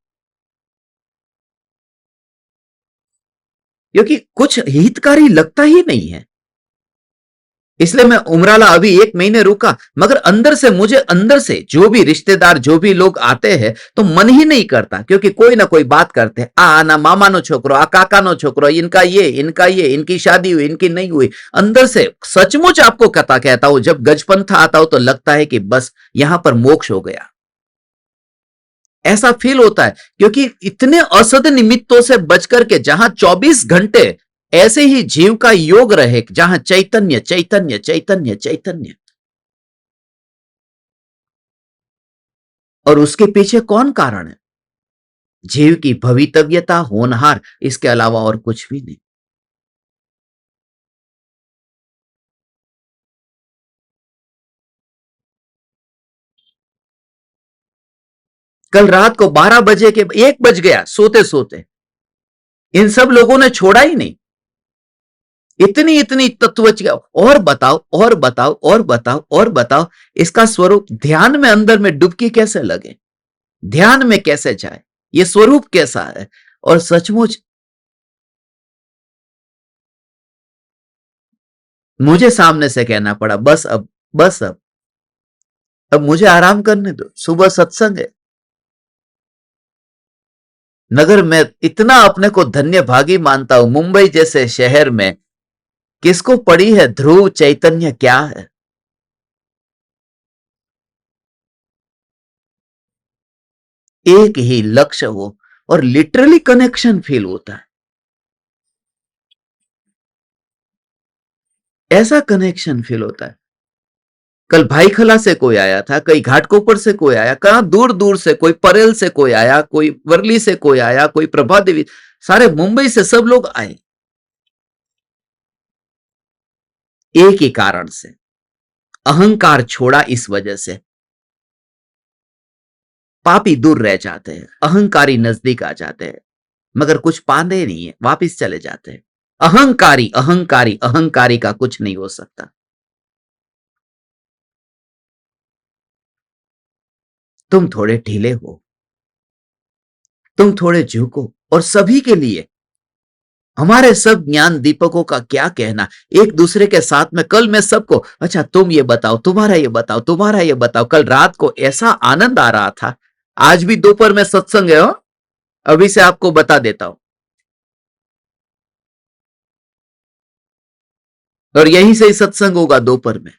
क्योंकि कुछ हितकारी लगता ही नहीं है, इसलिए मैं उमराला अभी 1 महीने रुका, मगर अंदर से, मुझे अंदर से जो भी रिश्तेदार, जो भी लोग आते हैं, तो मन ही नहीं करता, क्योंकि कोई ना कोई बात करते हैं, ना मामा नो छोकरो, काका नो छोकरो, इनका ये, इनकी शादी हुई, इनकी नहीं हुई। अंदर से सचमुच आपको कथा कहता हूं, जब गजपंथा आता हूं तो लगता है कि बस यहां पर मोक्ष हो गया, ऐसा फील होता है। क्योंकि इतने असद निमित्तों से बच करके, जहां 24 घंटे ऐसे ही जीव का योग रहे, जहां चैतन्य चैतन्य चैतन्य चैतन्य, और उसके पीछे कौन कारण है? जीव की भवितव्यता, होनहार, इसके अलावा और कुछ भी नहीं। कल रात को 12 बजे के 1 बज गया सोते सोते, इन सब लोगों ने छोड़ा ही नहीं। इतनी इतनी तत्व, और बताओ और बताओ और बताओ और बताओ, इसका स्वरूप ध्यान में, अंदर में डुबकी कैसे लगे, ध्यान में कैसे जाए, ये स्वरूप कैसा है। और सचमुच मुझे सामने से कहना पड़ा, बस अब, बस अब मुझे आराम करने दो, सुबह सत्संग है। मगर मैं इतना अपने को धन्य भागी मानता हूं, मुंबई जैसे शहर में किसको पड़ी है ध्रुव चैतन्य क्या है। एक ही लक्ष्य हो, और लिटरली कनेक्शन फील होता है। ऐसा कनेक्शन फील होता है। कल भाईखला से कोई आया था, कहीं घाटकोपर से कोई आया, कहां दूर दूर से कोई, परेल से कोई आया, कोई वर्ली से कोई आया, कोई प्रभा देवी, सारे मुंबई से सब लोग आए एक ही कारण से, अहंकार छोड़ा। इस वजह से पापी दूर रह जाते हैं, अहंकारी नजदीक आ जाते हैं, मगर कुछ पाते नहीं है, वापिस चले जाते हैं। अहंकारी अहंकारी अहंकारी का कुछ नहीं हो सकता। तुम थोड़े ढीले हो, तुम थोड़े झुको। और सभी के लिए हमारे सब ज्ञान दीपकों का क्या कहना, एक दूसरे के साथ में। कल मैं सबको, अच्छा तुम ये बताओ, तुम्हारा ये बताओ, तुम्हारा ये बताओ। कल रात को ऐसा आनंद आ रहा था। आज भी दोपहर में सत्संग है, अभी से आपको बता देता हूं। और यहीं से ही सत्संग होगा दोपहर में।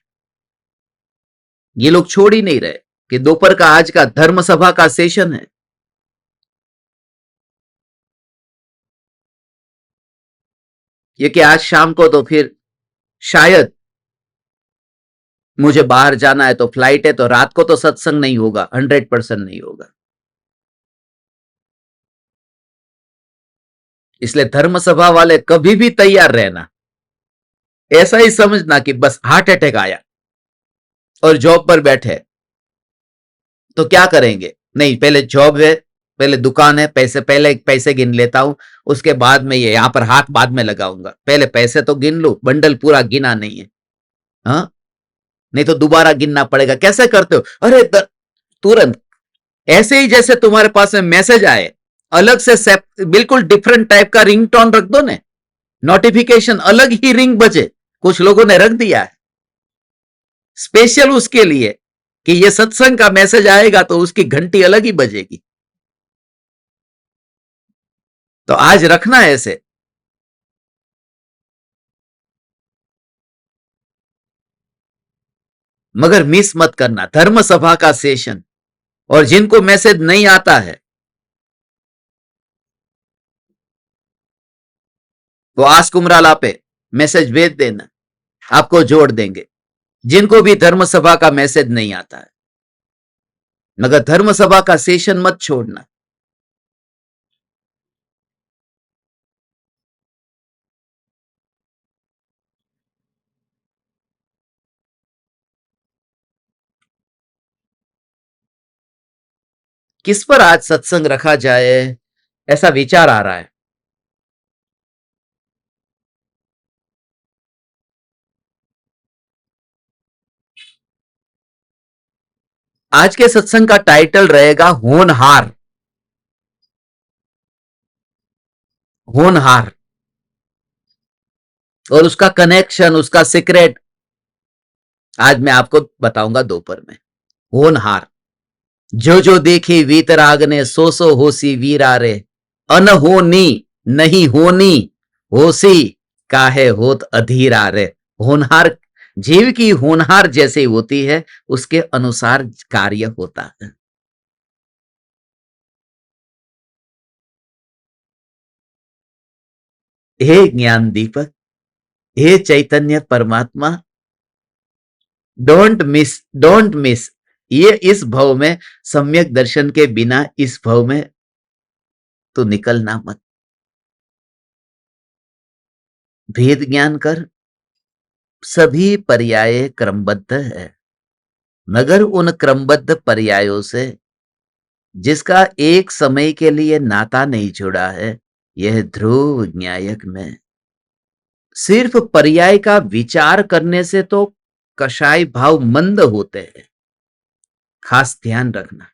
ये लोग छोड़ ही नहीं रहे कि दोपहर का आज का धर्म सभा का सेशन है। ये कि आज शाम को तो फिर शायद मुझे बाहर जाना है, तो फ्लाइट है, तो रात को तो सत्संग नहीं होगा, 100% नहीं होगा। इसलिए धर्म सभा वाले कभी भी तैयार रहना। ऐसा ही समझना कि बस हार्ट अटैक आया और जॉब पर बैठे तो क्या करेंगे? नहीं, पहले जॉब है, पहले दुकान है, पैसे, पहले पैसे गिन लेता हूं, उसके बाद में ये यहां पर हाथ बाद में लगाऊंगा। पहले पैसे तो गिन लो, बंडल पूरा गिना नहीं है। हाँ, नहीं तो दोबारा गिनना पड़ेगा। कैसे करते हो? अरे तुरंत ऐसे ही जैसे तुम्हारे पास में मैसेज आए, अलग से बिल्कुल डिफरेंट टाइप का रिंग टोन रख दो ने, नोटिफिकेशन अलग ही रिंग बजे। कुछ लोगों ने रख दिया है स्पेशल उसके लिए कि ये सत्संग का मैसेज आएगा तो उसकी घंटी अलग ही बजेगी। तो आज रखना ऐसे। मगर मिस मत करना धर्म सभा का सेशन। और जिनको मैसेज नहीं आता है वो आस्क कुमराला पे मैसेज भेज देना, आपको जोड़ देंगे। जिनको भी धर्म सभा का मैसेज नहीं आता है, मगर धर्म सभा का सेशन मत छोड़ना। किस पर आज सत्संग रखा जाए, ऐसा विचार आ रहा है। आज के सत्संग का टाइटल रहेगा होनहार। होनहार और उसका कनेक्शन, उसका सीक्रेट आज मैं आपको बताऊंगा दोपहर में। होनहार, जो जो देखी वीतराग ने, सो होसी वीरा रे। अनहोनी नहीं होनी, होसी काहे होत अधीरा रे। होनहार, जीव की होनहार जैसे होती है, उसके अनुसार कार्य होता है। हे ज्ञान दीपक, हे चैतन्य परमात्मा, डोंट मिस ये इस भव में, सम्यक दर्शन के बिना इस भव में तो निकलना मत। भेद ज्ञान कर, सभी पर्याय क्रमबद्ध है, मगर उन क्रमबद्ध पर्यायों से जिसका एक समय के लिए नाता नहीं जुड़ा है, यह ध्रुव न्यायक में। सिर्फ पर्याय का विचार करने से तो कषाय भाव मंद होते हैं। खास ध्यान रखना,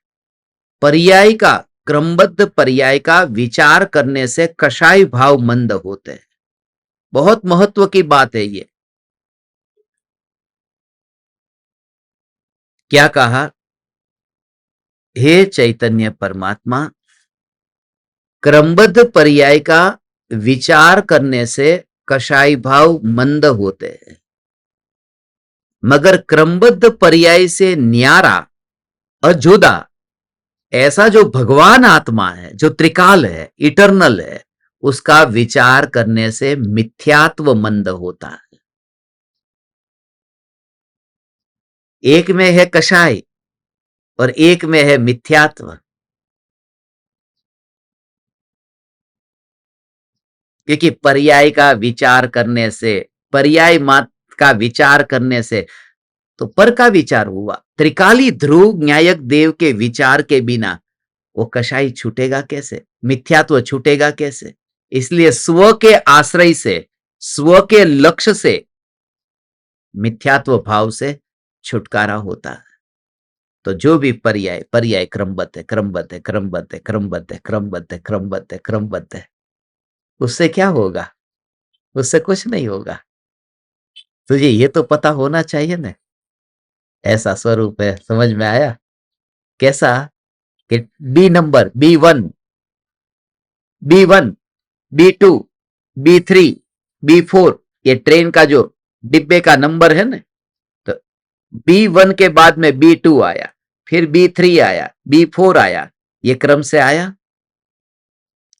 पर्याय का, क्रमबद्ध पर्याय का विचार करने से कषाय भाव मंद होते हैं। बहुत महत्व की बात है ये। क्या कहा? हे चैतन्य परमात्मा, क्रमबद्ध पर्याय का विचार करने से कषाय भाव मंद होते हैं, मगर क्रमबद्ध पर्याय से न्यारा अजुदा ऐसा जो भगवान आत्मा है, जो त्रिकाल है, इटर्नल है, उसका विचार करने से मिथ्यात्व मंद होता है। एक में है कषाय और एक में है मिथ्यात्व। क्योंकि पर्याय का विचार करने से, पर्याय मात्र का विचार करने से तो पर का विचार हुआ। त्रिकाली ध्रुव न्यायक देव के विचार के बिना वो कषाय छूटेगा कैसे, मिथ्यात्व छूटेगा कैसे? इसलिए स्व के आश्रय से, स्व के लक्ष्य से मिथ्यात्व भाव से छुटकारा होता है। तो जो भी पर्याय, पर्याय क्रमबद्ध है, क्रमबद्ध है, क्रमबद्ध है, क्रमबद्ध है, क्रमबद्ध है, क्रमबद्ध है, क्रमबद्ध है, उससे क्या होगा? उससे कुछ नहीं होगा। तुझे ये तो पता होना चाहिए ना। ऐसा स्वरूप है, समझ में आया? कैसा कि B number, B one, B two, बी3, बी4, ये ट्रेन का जो डिब्बे का नंबर है ना, तो बी1 के बाद में बी2 आया, फिर बी3 आया, बी4 आया, ये क्रम से आया।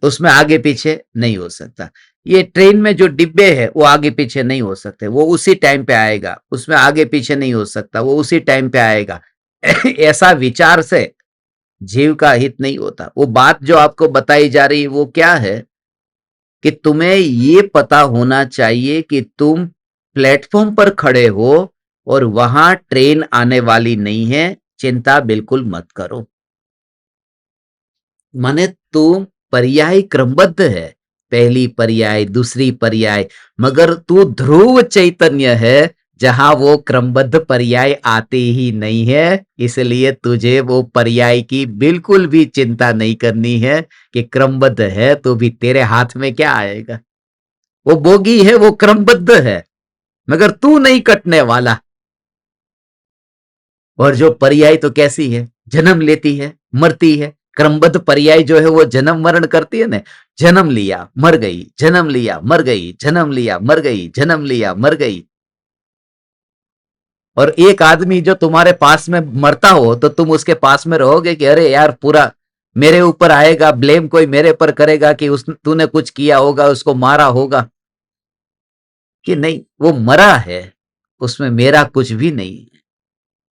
उसमें आगे पीछे नहीं हो सकता। ये ट्रेन में जो डिब्बे है वो आगे पीछे नहीं हो सकते, वो उसी टाइम पे आएगा। उसमें आगे पीछे नहीं हो सकता, वो उसी टाइम पे आएगा। ऐसा विचार से जीव का हित नहीं होता। वो बात जो आपको बताई जा रही है वो क्या है कि तुम्हें ये पता होना चाहिए कि तुम प्लेटफॉर्म पर खड़े हो और वहां ट्रेन आने वाली नहीं है, चिंता बिल्कुल मत करो। माने तुम पर्याय क्रमबद्ध है, पहली पर्याय, दूसरी पर्याय, मगर तू ध्रुव चैतन्य है जहां वो क्रमबद्ध पर्याय आते ही नहीं है। इसलिए तुझे वो पर्याय की बिल्कुल भी चिंता नहीं करनी है कि क्रमबद्ध है तो भी तेरे हाथ में क्या आएगा। वो बोगी है, वो क्रमबद्ध है, मगर तू नहीं कटने वाला। और जो पर्याय तो कैसी है, जन्म लेती है, मरती है। क्रमबद्ध पर्याय जो है वो जन्म मरण करती है ना। जन्म लिया, मर गई, जन्म लिया, मर गई, जन्म लिया, मर गई, जन्म लिया, मर गई। और एक आदमी जो तुम्हारे पास में मरता हो तो तुम उसके पास में रहोगे कि अरे यार पूरा मेरे ऊपर आएगा, ब्लेम कोई मेरे पर करेगा कि उस तूने कुछ किया होगा, उसको मारा होगा? कि नहीं, वो मरा है, उसमें मेरा कुछ भी नहीं है।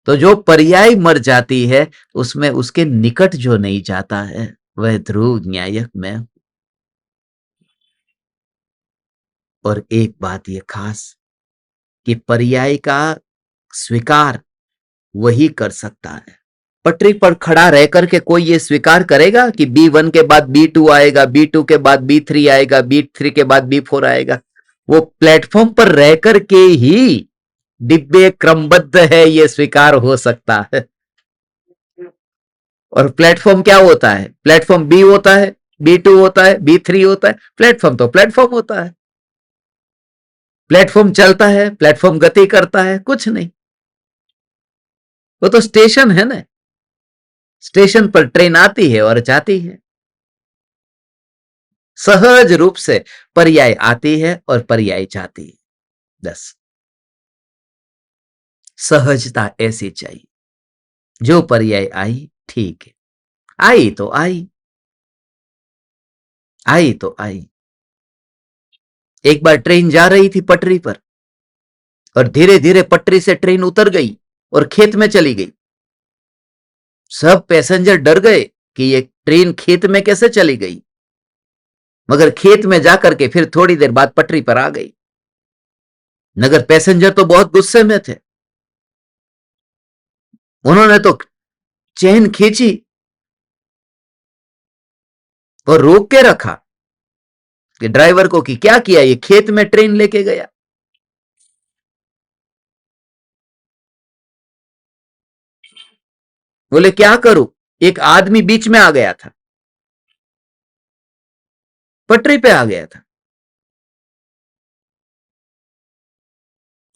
तो जो पर्याय मर जाती है उसमें उसके निकट जो नहीं जाता है वह ध्रुव न्यायक में। और एक बात ये खास कि पर्याय का स्वीकार वही कर सकता है। पटरी पर खड़ा रह करके कोई ये स्वीकार करेगा कि बी1 के बाद बी2 आएगा, बी2 के बाद बी3 आएगा, बी3 के बाद बी4 आएगा? वो प्लेटफॉर्म पर रह करके ही डिब्बे क्रमबद्ध है ये स्वीकार हो सकता है। और प्लेटफॉर्म क्या होता है? प्लेटफॉर्म बी होता है, बी2 होता है, बी3 होता है। प्लेटफॉर्म तो प्लेटफॉर्म होता है। प्लेटफॉर्म चलता है, प्लेटफॉर्म गति करता है, कुछ नहीं। वो तो स्टेशन है ना। स्टेशन पर ट्रेन आती है और जाती है। सहज रूप से पर्याय आती है और पर्याय जाती है। बस सहजता ऐसी चाहिए। जो पर्याय आई ठीक है, आई तो आई, आई तो आई। एक बार ट्रेन जा रही थी पटरी पर और धीरे धीरे पटरी से ट्रेन उतर गई और खेत में चली गई। सब पैसेंजर डर गए कि ये ट्रेन खेत में कैसे चली गई, मगर खेत में जाकर के फिर थोड़ी देर बाद पटरी पर आ गई। मगर पैसेंजर तो बहुत गुस्से में थे। उन्होंने तो चेन खींची और रोक के रखा कि ड्राइवर को कि क्या किया, ये खेत में ट्रेन लेके गया। बोले क्या करूं, एक आदमी बीच में आ गया था, पटरी पे आ गया था।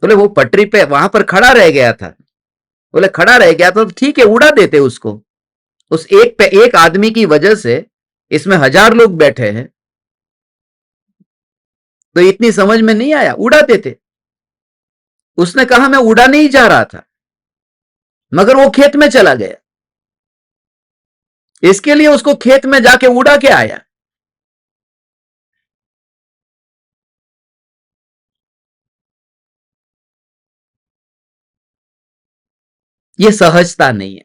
बोले वो पटरी पे वहां पर खड़ा रह गया था। बोले खड़ा रह गया तो ठीक है, उड़ा देते उसको। उस एक पे एक आदमी की वजह से इसमें 1000 लोग बैठे हैं, तो इतनी समझ में नहीं आया, उड़ा देते। उसने कहा मैं उड़ाने ही जा रहा था, मगर वो खेत में चला गया। इसके लिए उसको खेत में जाके उड़ा के आया। ये सहजता नहीं है।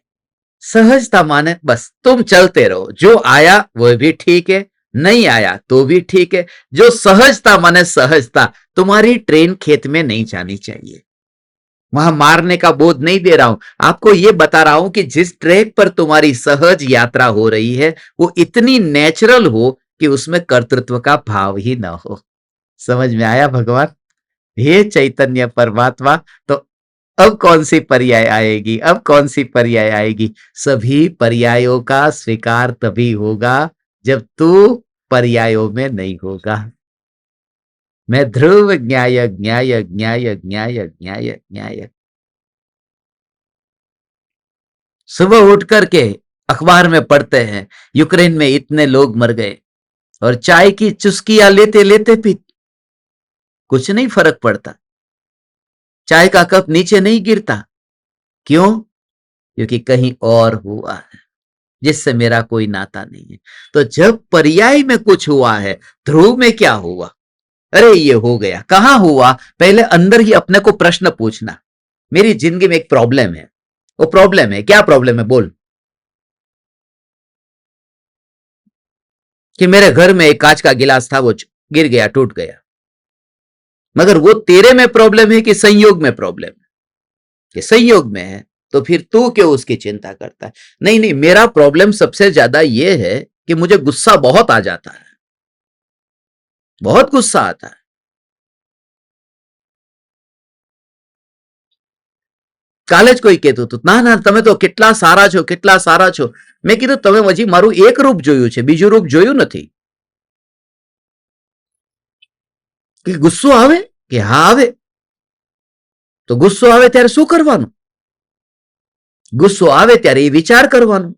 सहजता माने बस तुम चलते रहो, जो आया वो भी ठीक है, नहीं आया तो भी ठीक है। जो सहजता माने सहजता, तुम्हारी ट्रेन खेत में नहीं जानी चाहिए। वहां मारने का बोध नहीं दे रहा हूं, आपको यह बता रहा हूं कि जिस ट्रैक पर तुम्हारी सहज यात्रा हो रही है वो इतनी नेचुरल हो कि उसमें कर्तृत्व का भाव ही ना हो। समझ में आया भगवान? हे चैतन्य परमात्मा। तो अब कौन सी पर्याय आएगी? अब कौन सी पर्याय आएगी? सभी पर्यायों का स्वीकार तभी होगा जब तू पर्यायों में नहीं होगा। मैं ध्रुव न्याय न्याय न्याय न्याय न्याय न्याय। सुबह उठ करके अखबार में पढ़ते हैं यूक्रेन में इतने लोग मर गए, और चाय की चुस्कियां लेते लेते भी कुछ नहीं फर्क पड़ता, चाय का कप नीचे नहीं गिरता। क्यों? क्योंकि कहीं और हुआ है जिससे मेरा कोई नाता नहीं है। तो जब पर्याय में कुछ हुआ है, ध्रुव में क्या हुआ? अरे ये हो गया, कहां हुआ? पहले अंदर ही अपने को प्रश्न पूछना, मेरी जिंदगी में एक प्रॉब्लम है, वो प्रॉब्लम है क्या? प्रॉब्लम है बोल। कि मेरे घर में एक कांच का गिलास था, वो गिर गया, टूट गया। मगर वो तेरे में प्रॉब्लम है कि संयोग में प्रॉब्लम है? कि संयोग में है, तो फिर तू क्यों उसकी चिंता करता है? नहीं नहीं, मेरा प्रॉब्लम सबसे ज्यादा ये है कि मुझे गुस्सा बहुत आ जाता है, बहुत गुस्सा आता है। કાલે જ કોઈ કહેતું હતું, ના ના તમે તો કેટલા સારા છો, કેટલા સારા છો. મેં કીધું તમે હજી મારું એક રૂપ જોયું છે, બીજું રૂપ જોયું નથી. કે ગુસ્સો આવે? કે હા આવે. તો ગુસ્સો આવે ત્યારે શું કરવાનું? ગુસ્સો આવે ત્યારે એ વિચાર કરવાનો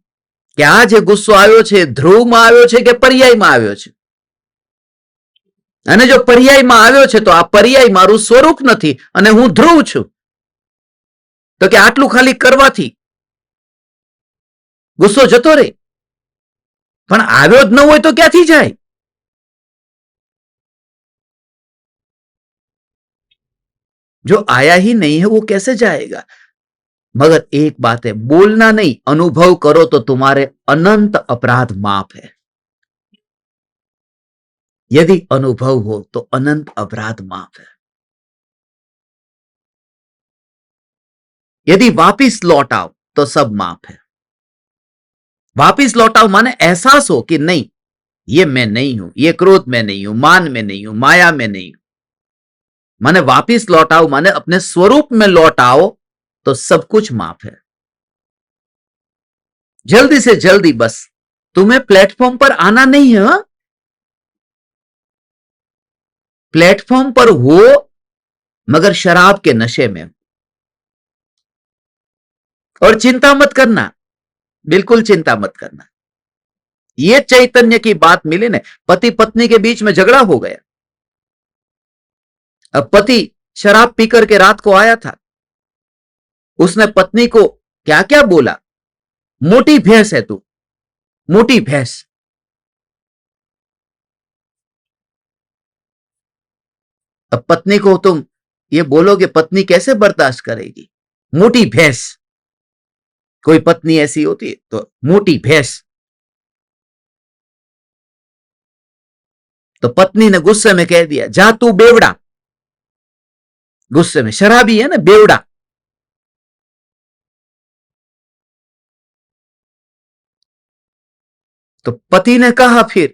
કે આ જે ગુસ્સો આવ્યો છે ધ્રુવમાં આવ્યો છે કે પર્યાયમાં આવ્યો છે. અને જો પર્યાયમાં આવ્યો છે તો આ પર્યાય મારું સ્વરૂપ નથી અને હું ધ્રુવ છું. તો કે આટલું ખાલી કરવાથી ગુસ્સો જતો રહે. પણ આવ્યો જ ન હોય તો ક્યાંથી જાય? जो आया ही नहीं है वो कैसे जाएगा? मगर एक बात है, बोलना नहीं, अनुभव करो तो तुम्हारे अनंत अपराध माफ है। यदि अनुभव हो तो अनंत अपराध माफ है। यदि वापिस लौट आओ तो सब माफ है। वापिस लौट आओ माने एहसास हो कि नहीं, ये मैं नहीं हूं, ये क्रोध में नहीं हूं, मान में नहीं हूं, माया में नहीं हूं। माने वापिस लौट आओ माने अपने स्वरूप में लौट आओ तो सब कुछ माफ है। जल्दी से जल्दी बस तुम्हें प्लेटफॉर्म पर आना नहीं है। प्लेटफॉर्म पर हो मगर शराब के नशे में। और चिंता मत करना, बिल्कुल चिंता मत करना। ये चैतन्य की बात मिली ना, पति पत्नी के बीच में झगड़ा हो गया। अब पति शराब पीकर के रात को आया था, उसने पत्नी को क्या क्या बोला, मोटी भैंस है तू, मोटी भैंस। अब पत्नी को तुम ये बोलोगे, पत्नी कैसे बर्दाश्त करेगी? मोटी भैंस। कोई पत्नी ऐसी होती है तो मोटी भैंस। तो पत्नी ने गुस्से में कह दिया, जा तू बेवड़ा। गुस्से में, शराबी है ना, बेवड़ा। तो पति ने कहा फिर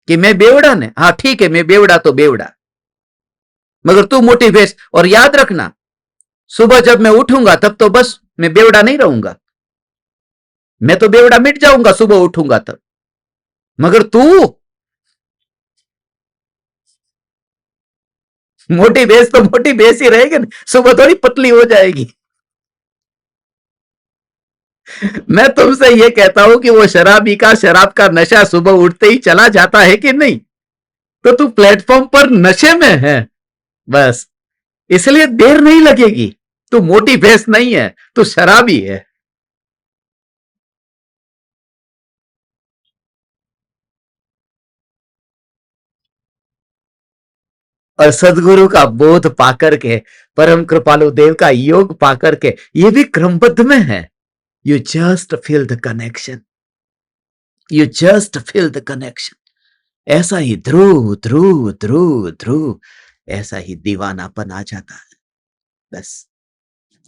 कि मैं बेवड़ा ने, हाँ ठीक है, मैं बेवड़ा तो बेवड़ा, मगर तू मोटी भैंस। और याद रखना, सुबह जब मैं उठूंगा तब तो बस मैं बेवड़ा नहीं रहूंगा, मैं तो बेवड़ा मिट जाऊंगा सुबह उठूंगा तब। मगर तू मोटी भैंस तो मोटी भैंस ही रहेगी ना, सुबह थोड़ी पतली हो जाएगी। मैं तुमसे ये कहता हूं कि वो शराबी का शराब का नशा सुबह उठते ही चला जाता है कि नहीं? तो तू प्लेटफॉर्म पर नशे में है, बस इसलिए देर नहीं लगेगी। तू मोटी भैंस नहीं है, तू शराबी है। और सदगुरु का बोध पाकर के, परम कृपालु देव का योग पाकर के, ये भी क्रमबद्ध में है। You just feel the connection, you just feel the connection. ऐसा ही ध्रुव ध्रुव ध्रुव ध्रुव, ऐसा ही दीवानापन आ जाता है। बस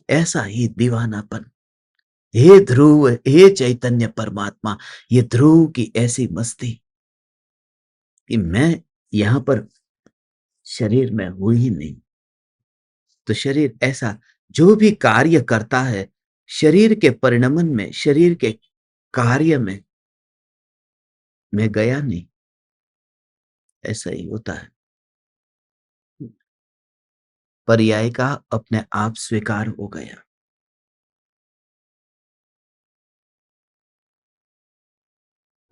ऐसा ही दीवानापन। हे ध्रुव, हे चैतन्य परमात्मा, ये ध्रुव की ऐसी मस्ती कि मैं यहां पर शरीर में हूं ही नहीं। तो शरीर ऐसा जो भी कार्य करता है, शरीर के परिणमन में, शरीर के कार्य में मैं गया नहीं, ऐसा ही होता है। पर्याय का अपने आप स्वीकार हो गया।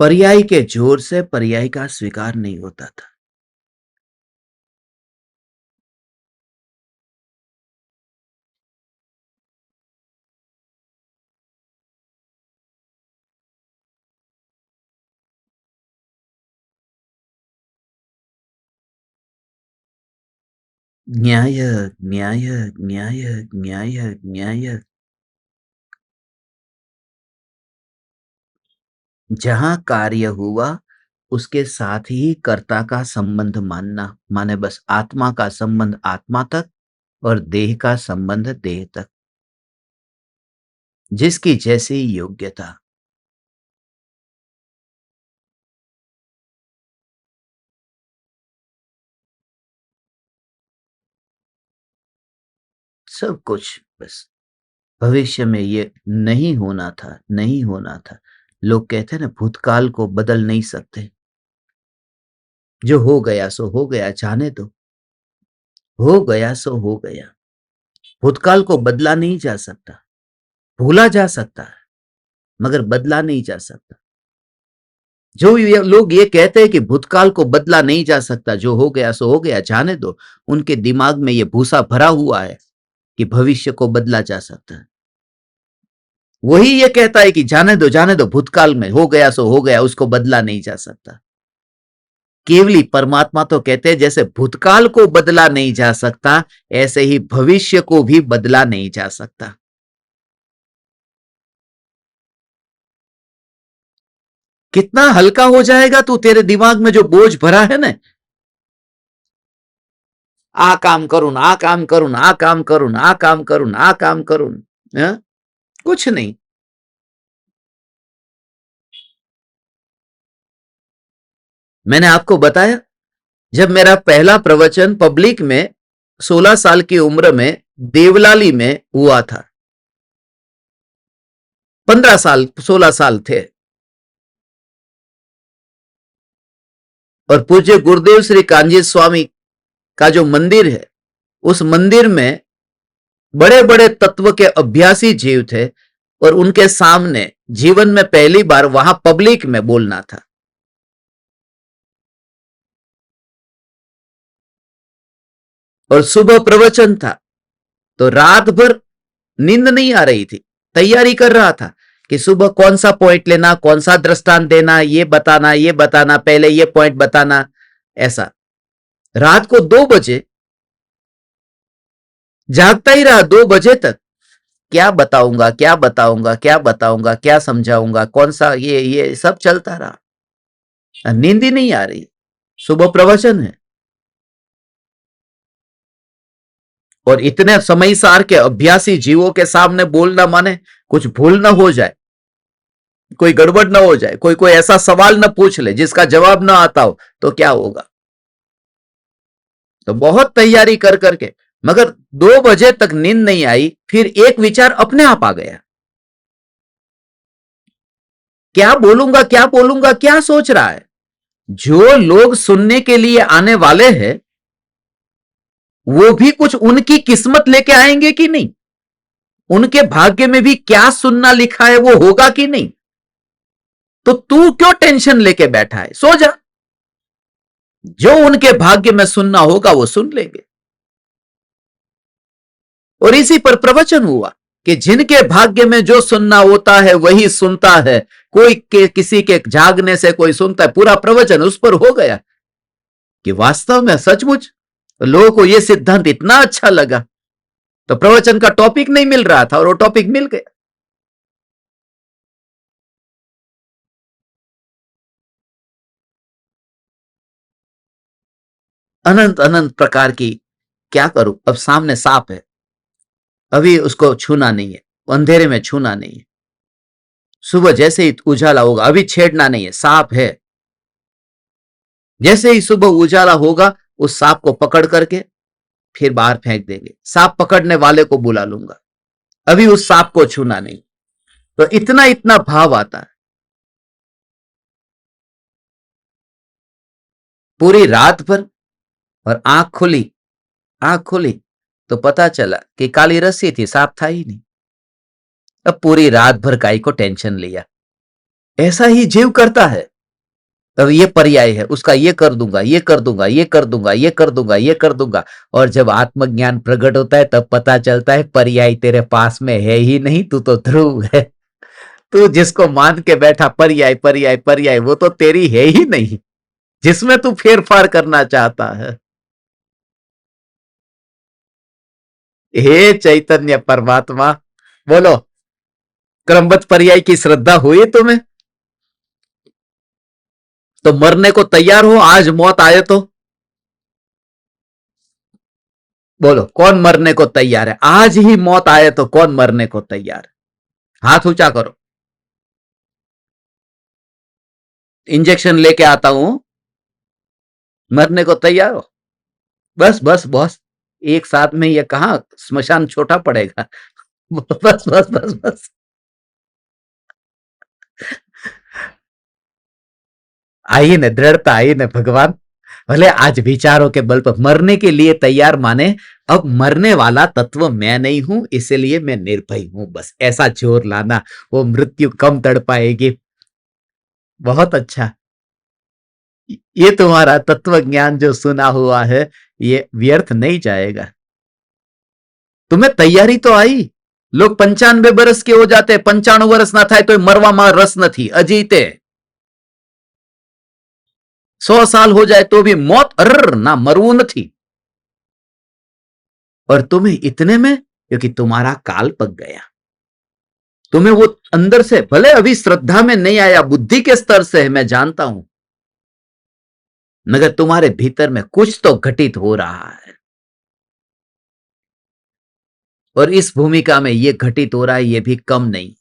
पर्याय के जोर से पर्याय का स्वीकार नहीं होता था। न्याय न्याय न्याय न्याय न्याय। जहां कार्य हुआ उसके साथ ही कर्ता का संबंध मानना, माने बस आत्मा का संबंध आत्मा तक और देह का संबंध देह तक, जिसकी जैसी योग्यता। सब कुछ बस भविष्य में ये नहीं होना था, नहीं होना था। लोग कहते हैं ना, भूतकाल को बदल नहीं सकते। जो हो गया सो हो गया, जाने दो। हो गया सो हो गया। भूतकाल को बदला नहीं जा सकता, भूला जा सकता है मगर बदला नहीं जा सकता। जो लोग ये कहते हैं कि भूतकाल को बदला नहीं जा सकता, जो हो गया सो हो गया, जाने दो, उनके दिमाग में ये भूसा भरा हुआ है कि भविष्य को बदला जा सकता है। वही ये कहता है कि जाने दो, भूतकाल में हो गया सो हो गया, उसको बदला नहीं जा सकता। केवली परमात्मा तो कहते हैं जैसे भूतकाल को बदला नहीं जा सकता, ऐसे ही भविष्य को भी बदला नहीं जा सकता। कितना हल्का हो जाएगा तू, तेरे दिमाग में जो बोझ भरा है ना, आ काम करूं, आ काम करूं, आ काम करूं, आ काम करूं, आ काम करूं, कुछ नहीं। मैंने आपको बताया, जब मेरा पहला प्रवचन पब्लिक में 16 साल की उम्र में देवलाली में हुआ था, 15 साल 16 साल थे, और पूज्य गुरुदेव श्री कांजी स्वामी का जो मंदिर है, उस मंदिर में बड़े बड़े तत्व के अभ्यासी जीव थे, और उनके सामने जीवन में पहली बार वहां पब्लिक में बोलना था। और सुबह प्रवचन था, तो रात भर नींद नहीं आ रही थी, तैयारी कर रहा था कि सुबह कौन सा पॉइंट लेना, कौन सा दृष्टांत देना, ये बताना, पहले ये पॉइंट बताना। ऐसा रात को 2 बजे जागता ही रहा, 2 बजे तक। क्या बताऊंगा, क्या बताऊंगा, क्या बताऊंगा, क्या समझाऊंगा, कौन सा ये सब चलता रहा, नींद ही नहीं आ रही। सुबह प्रवचन है, और इतने समय सार के अभ्यासी जीवों के सामने बोलना माने कुछ भूल ना हो जाए, कोई गड़बड़ ना हो जाए, कोई कोई ऐसा सवाल ना पूछ ले जिसका जवाब ना आता हो, तो क्या होगा। तो बहुत तैयारी कर करके, मगर 2 बजे तक नींद नहीं आई। फिर एक विचार अपने आप आ गया, क्या बोलूंगा, क्या बोलूंगा, क्या सोच रहा है। जो लोग सुनने के लिए आने वाले हैं, वो भी कुछ उनकी किस्मत लेके आएंगे कि नहीं, उनके भाग्य में भी क्या सुनना लिखा है वो होगा कि नहीं। तो तू क्यों टेंशन लेके बैठा है, सो जा। जो उनके भाग्य में सुनना होगा वो सुन लेंगे। और इसी पर प्रवचन हुआ कि जिनके भाग्य में जो सुनना होता है वही सुनता है। कोई किसी के जागने से कोई सुनता है। पूरा प्रवचन उस पर हो गया कि वास्तव में सचमुच लोगों को यह सिद्धांत इतना अच्छा लगा, तो प्रवचन का टॉपिक नहीं मिल रहा था और वो टॉपिक मिल गया। अनंत अनंत प्रकार की, क्या करूं, अब सामने सांप है, अभी उसको छूना नहीं है, अंधेरे में छूना नहीं है, सुबह जैसे ही उजाला होगा अभी छेड़ना नहीं है, सांप है, जैसे ही सुबह उजाला होगा उस सांप को पकड़ करके फिर बाहर फेंक देंगे, सांप पकड़ने वाले को बुला लूंगा, अभी उस सांप को छूना नहीं। तो इतना इतना भाव आता है। पूरी रात भर, और आंख खुली तो पता चला कि काली रस्सी थी, सांप था ही नहीं। अब पूरी रात भर गाय को टेंशन लिया। ऐसा ही जीव करता है। अब ये पर्याय है उसका, ये कर दूंगा, ये कर दूंगा, ये कर दूंगा, ये कर दूंगा, ये कर दूंगा, और जब आत्मज्ञान प्रकट होता है तब पता चलता है पर्याय तेरे पास में है ही नहीं, तू तो ध्रुव है। तू जिसको मान के बैठा पर्याय पर्याय पर्याय, वो तो तेरी है ही नहीं, जिसमें तू फेरफार करना चाहता है। हे चैतन्य परमात्मा, बोलो, क्रमबद्ध पर्याय की श्रद्धा हुई तुम्हें? तो मरने को तैयार हो आज मौत आए तो? बोलो, कौन मरने को तैयार है? आज ही मौत आए तो कौन मरने को तैयार है? हाथ ऊंचा करो। इंजेक्शन लेके आता हूं, मरने को तैयार हो? बस बस बस, एक साथ में ये कहां स्मशान छोटा पड़ेगा। बस बस बस बस। आई न दृढ़ता, आई न भगवान। भले आज विचारों के बल पर मरने के लिए तैयार माने, अब मरने वाला तत्व मैं नहीं हूं, इसलिए मैं निर्भय हूं, बस ऐसा जोर लाना, वो मृत्यु कम तड़ पाएगी। बहुत अच्छा। ये तुम्हारा तत्व ज्ञान जो सुना हुआ है ये व्यर्थ नहीं जाएगा। तुम्हें तैयारी तो आई। लोग 95 बरस के हो जाते, 95 वर्ष ना था तो मरवा मार रस न थी, अजीते 100 साल हो जाए तो भी मौत अर्र ना मरवू न थी। और तुम्हें इतने में, क्योंकि तुम्हारा काल पक गया, तुम्हें वो अंदर से भले अभी श्रद्धा में नहीं आया, बुद्धि के स्तर से है मैं जानता हूं, मगर तुम्हारे भीतर में कुछ तो घटित हो रहा है, और इस भूमिका में ये घटित हो रहा है, ये भी कम नहीं।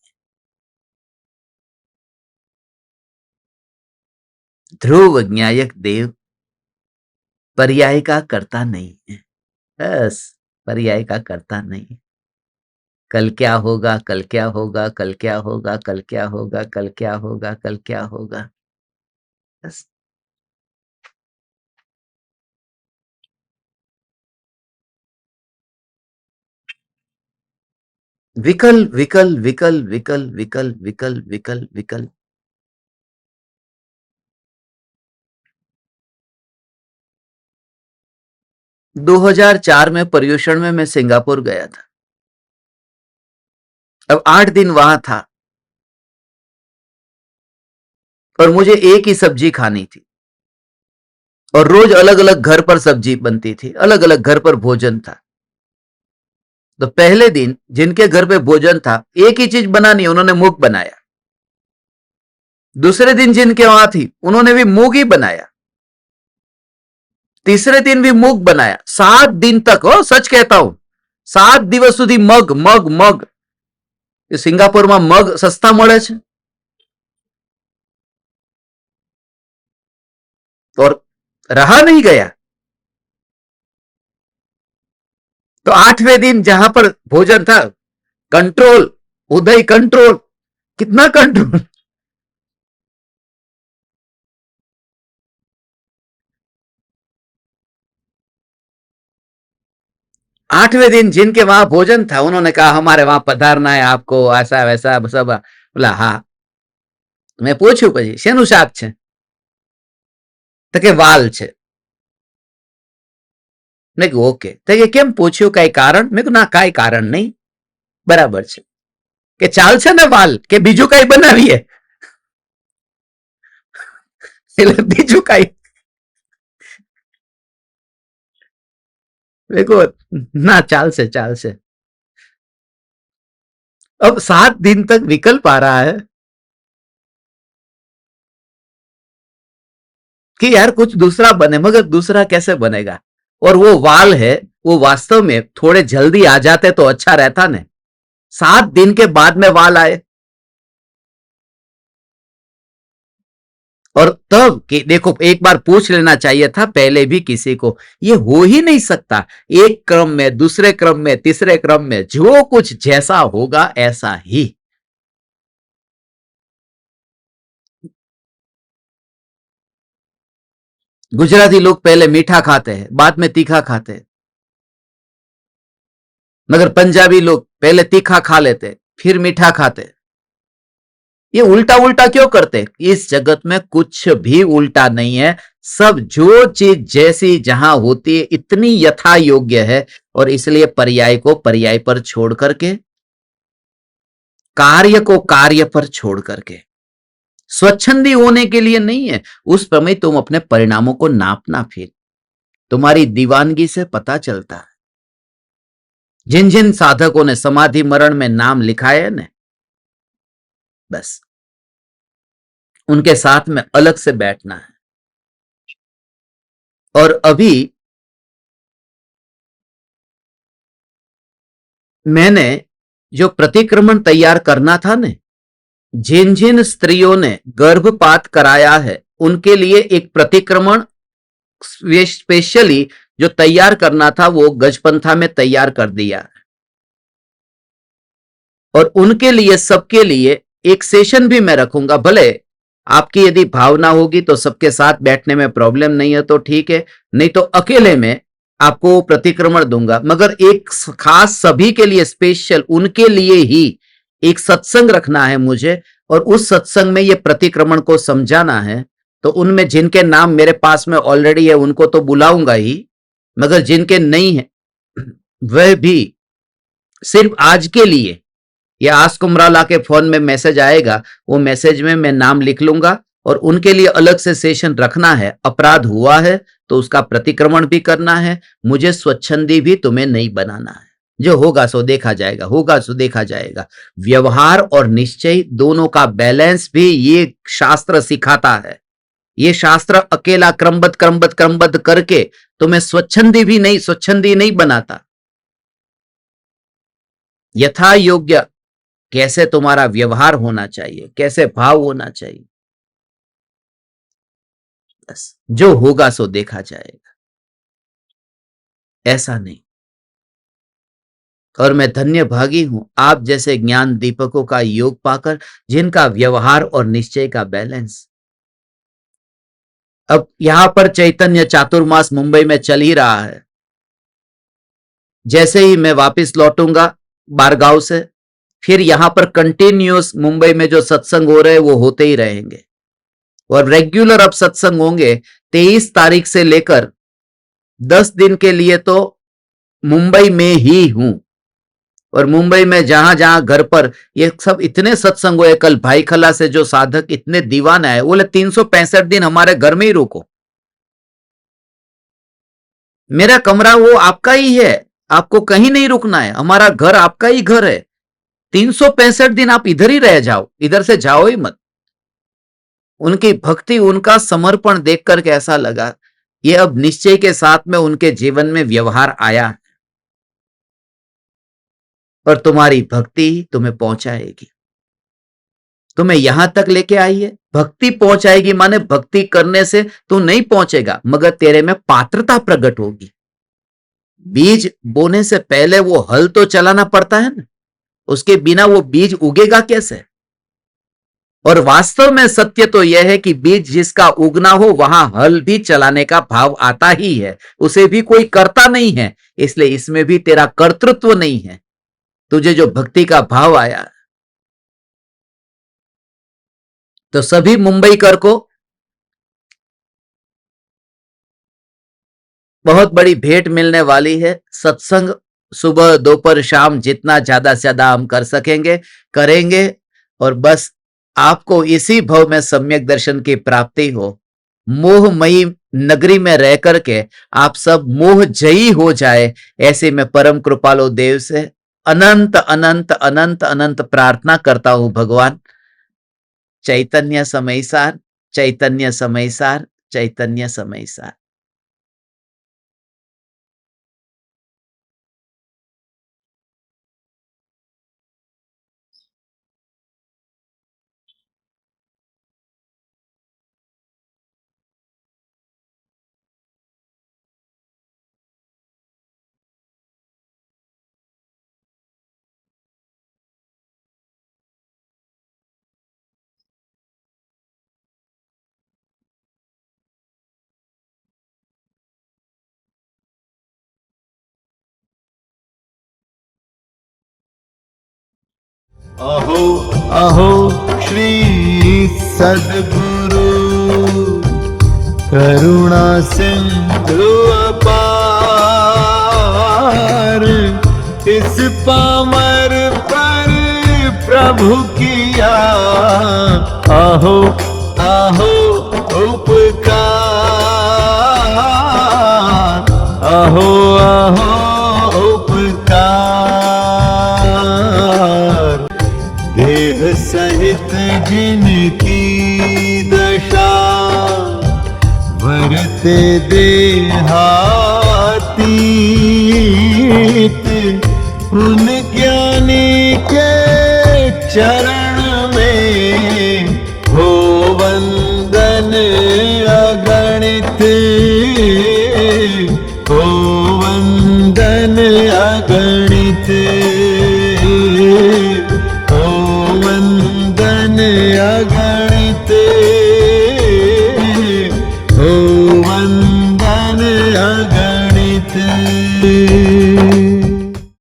ध्रुव न्यायक देव पर्याय का करता नहीं है, बस पर्याय का करता नहीं। कल क्या होगा, कल क्या होगा, कल क्या होगा, कल क्या होगा, कल क्या होगा, कल क्या होगा, बस। विकल विकल विकल विकल विकल विकल विकल विकल। 2004 में पर्यूषण में मैं सिंगापुर गया था। अब 8 दिन वहां था और मुझे एक ही सब्जी खानी थी, और रोज अलग अलग घर पर सब्जी बनती थी, अलग अलग घर पर भोजन था। तो पहले दिन जिनके घर पे भोजन था एक ही चीज बनानी, उन्होंने मूंग बनाया। दूसरे दिन जिनके वहां थी उन्होंने भी मूंग ही बनाया। तीसरे दिन भी मूंग बनाया। 7 दिन तक, हो सच कहता हूं, 7 દિવસ સુધી મગ મગ મગ। સિંગાપુરમાં મગ સસ્તા મળે છે, और रहा नहीं गया। तो 8वें दिन जहां पर भोजन था, कंट्रोल, उदय कंट्रोल, कितना कंट्रोल। 8वें दिन जिनके वहां भोजन था उन्होंने कहा हमारे वहां पधारना है आपको, ऐसा वैसा सब। बोला हाँ। मैं पूछू પછી શેનું શાક છે? તો કે વાલ છે। મેં કીધું ઓકે। તો કે કેમ પૂછ્યું, કઈ કારણ? મેં કીધું ના કઈ કારણ નહીં, બરાબર છે। કે ચાલશે ને વાલ, કે બીજું કઈ બનાવીએ? એટલે બીજું કઈ देखो ना, चाल से चाल से अब 7 दिन तक विकल्प आ रहा है कि यार कुछ दूसरा बने, मगर दूसरा कैसे बनेगा? और वो वाल है, वो वास्तव में थोड़े जल्दी आ जाते तो अच्छा रहता ने। 7 दिन के बाद में वाल आए, और तब कि देखो, एक बार पूछ लेना चाहिए था पहले भी किसी को। ये हो ही नहीं सकता। एक क्रम में, दूसरे क्रम में, तीसरे क्रम में, जो कुछ जैसा होगा ऐसा ही। गुजराती लोग पहले मीठा खाते हैं, बाद में तीखा खाते हैं, मगर पंजाबी लोग पहले तीखा खा लेते फिर मीठा खाते। ये उल्टा उल्टा क्यों करते? इस जगत में कुछ भी उल्टा नहीं है। सब जो चीज जैसी जहां होती है इतनी यथा योग्य है, और इसलिए पर्याय को पर्याय पर छोड़ करके, कार्य को कार्य पर छोड़ करके, स्वच्छंदी होने के लिए नहीं है। उस समय तुम अपने परिणामों को नापना, फिर तुम्हारी दीवानगी से पता चलता है। जिन जिन साधकों ने समाधि मरण में नाम लिखा है ना, बस उनके साथ में अलग से बैठना है। और अभी मैंने जो प्रतिक्रमण तैयार करना था ने, जिन जिन स्त्रियों ने गर्भपात कराया है उनके लिए एक प्रतिक्रमण स्पेशली जो तैयार करना था वो गजपंथा में तैयार कर दिया। और उनके लिए, सबके लिए एक सेशन भी मैं रखूंगा। भले आपकी यदि भावना होगी तो सबके साथ बैठने में प्रॉब्लम नहीं है तो ठीक है, नहीं तो अकेले में आपको प्रतिक्रमण दूंगा, मगर एक खास सभी के लिए स्पेशल उनके लिए ही एक सत्संग रखना है मुझे। और उस सत्संग में ये प्रतिक्रमण को समझाना है। तो उनमें जिनके नाम मेरे पास में ऑलरेडी है उनको तो बुलाऊंगा ही, मगर जिनके नहीं है वह भी सिर्फ आज के लिए, या आस्क उमराला के फोन में मैसेज आएगा, वो मैसेज में मैं नाम लिख लूंगा। और उनके लिए अलग से सेशन रखना है। अपराध हुआ है तो उसका प्रतिक्रमण भी करना है। मुझे स्वच्छंदी भी तुम्हें नहीं बनाना है। जो होगा सो देखा जाएगा, होगा सो देखा जाएगा। व्यवहार और निश्चय दोनों का बैलेंस भी ये शास्त्र सिखाता है। ये शास्त्र अकेला क्रमबद्ध क्रमबद्ध क्रमबद्ध करके तुम्हें स्वच्छंदी नहीं बनाता। यथा योग्य कैसे तुम्हारा व्यवहार होना चाहिए, कैसे भाव होना चाहिए, बस जो होगा सो देखा जाएगा, ऐसा नहीं। और मैं धन्य भागी हूं आप जैसे ज्ञान दीपकों का योग पाकर, जिनका व्यवहार और निश्चय का बैलेंस। अब यहां पर चैतन्य चातुर्मास मुंबई में चल ही रहा है। जैसे ही मैं वापस लौटूंगा बारगांव से, फिर यहां पर कंटिन्यूअस मुंबई में जो सत्संग हो रहे हैं वो होते ही रहेंगे। और रेगुलर अब सत्संग होंगे। 23 तारीख से लेकर 10 दिन के लिए तो मुंबई में ही हूं। और मुंबई में जहां जहां घर पर ये सब इतने सत्संग हुए, कल भाई खला से जो साधक इतने दीवाना है, बोले 365 दिन हमारे घर में ही रुको। मेरा कमरा वो आपका ही है, आपको कहीं नहीं रुकना है। हमारा घर आपका ही घर है। 365 दिन आप इधर ही रह जाओ, इधर से जाओ ही मत। उनकी भक्ति, उनका समर्पण देख कर कैसा लगा। ये अब निश्चय के साथ में उनके जीवन में व्यवहार आया, और तुम्हारी भक्ति ही तुम्हें पहुंचाएगी। तुम्हें यहां तक लेके आई है, भक्ति पहुंचाएगी। माने भक्ति करने से तू नहीं पहुंचेगा, मगर तेरे में पात्रता प्रकट होगी। बीज बोने से पहले वो हल तो चलाना पड़ता है ना, उसके बिना वो बीज उगेगा कैसे? और वास्तव में सत्य तो यह है कि बीज जिसका उगना हो वहां हल भी चलाने का भाव आता ही है। उसे भी कोई करता नहीं है, इसलिए इसमें भी तेरा कर्तृत्व नहीं है। तुझे जो भक्ति का भाव आया, तो सभी मुंबईकर को बहुत बड़ी भेंट मिलने वाली है। सत्संग सुबह दोपहर शाम जितना ज्यादा से ज्यादा हम कर सकेंगे करेंगे। और बस आपको इसी भव में सम्यक दर्शन की प्राप्ति हो। मोहमयी नगरी में रह करके आप सब मोह जयी हो जाए, ऐसे मैं परम कृपालो देव से अनंत अनंत अनंत अनंत प्रार्थना करता हूं। भगवान चैतन्य समयसार, चैतन्य समयसार, चैतन्य समयसार। अहो अहो श्री सद्गुरु करुणा सिंधु अपार, इस पामर पर प्रभु किया अहो अहो उपकार, अहो अहो उपकार। देह सहित जिनकी दशा वरते देहातीत, उन ज्ञानी के चरण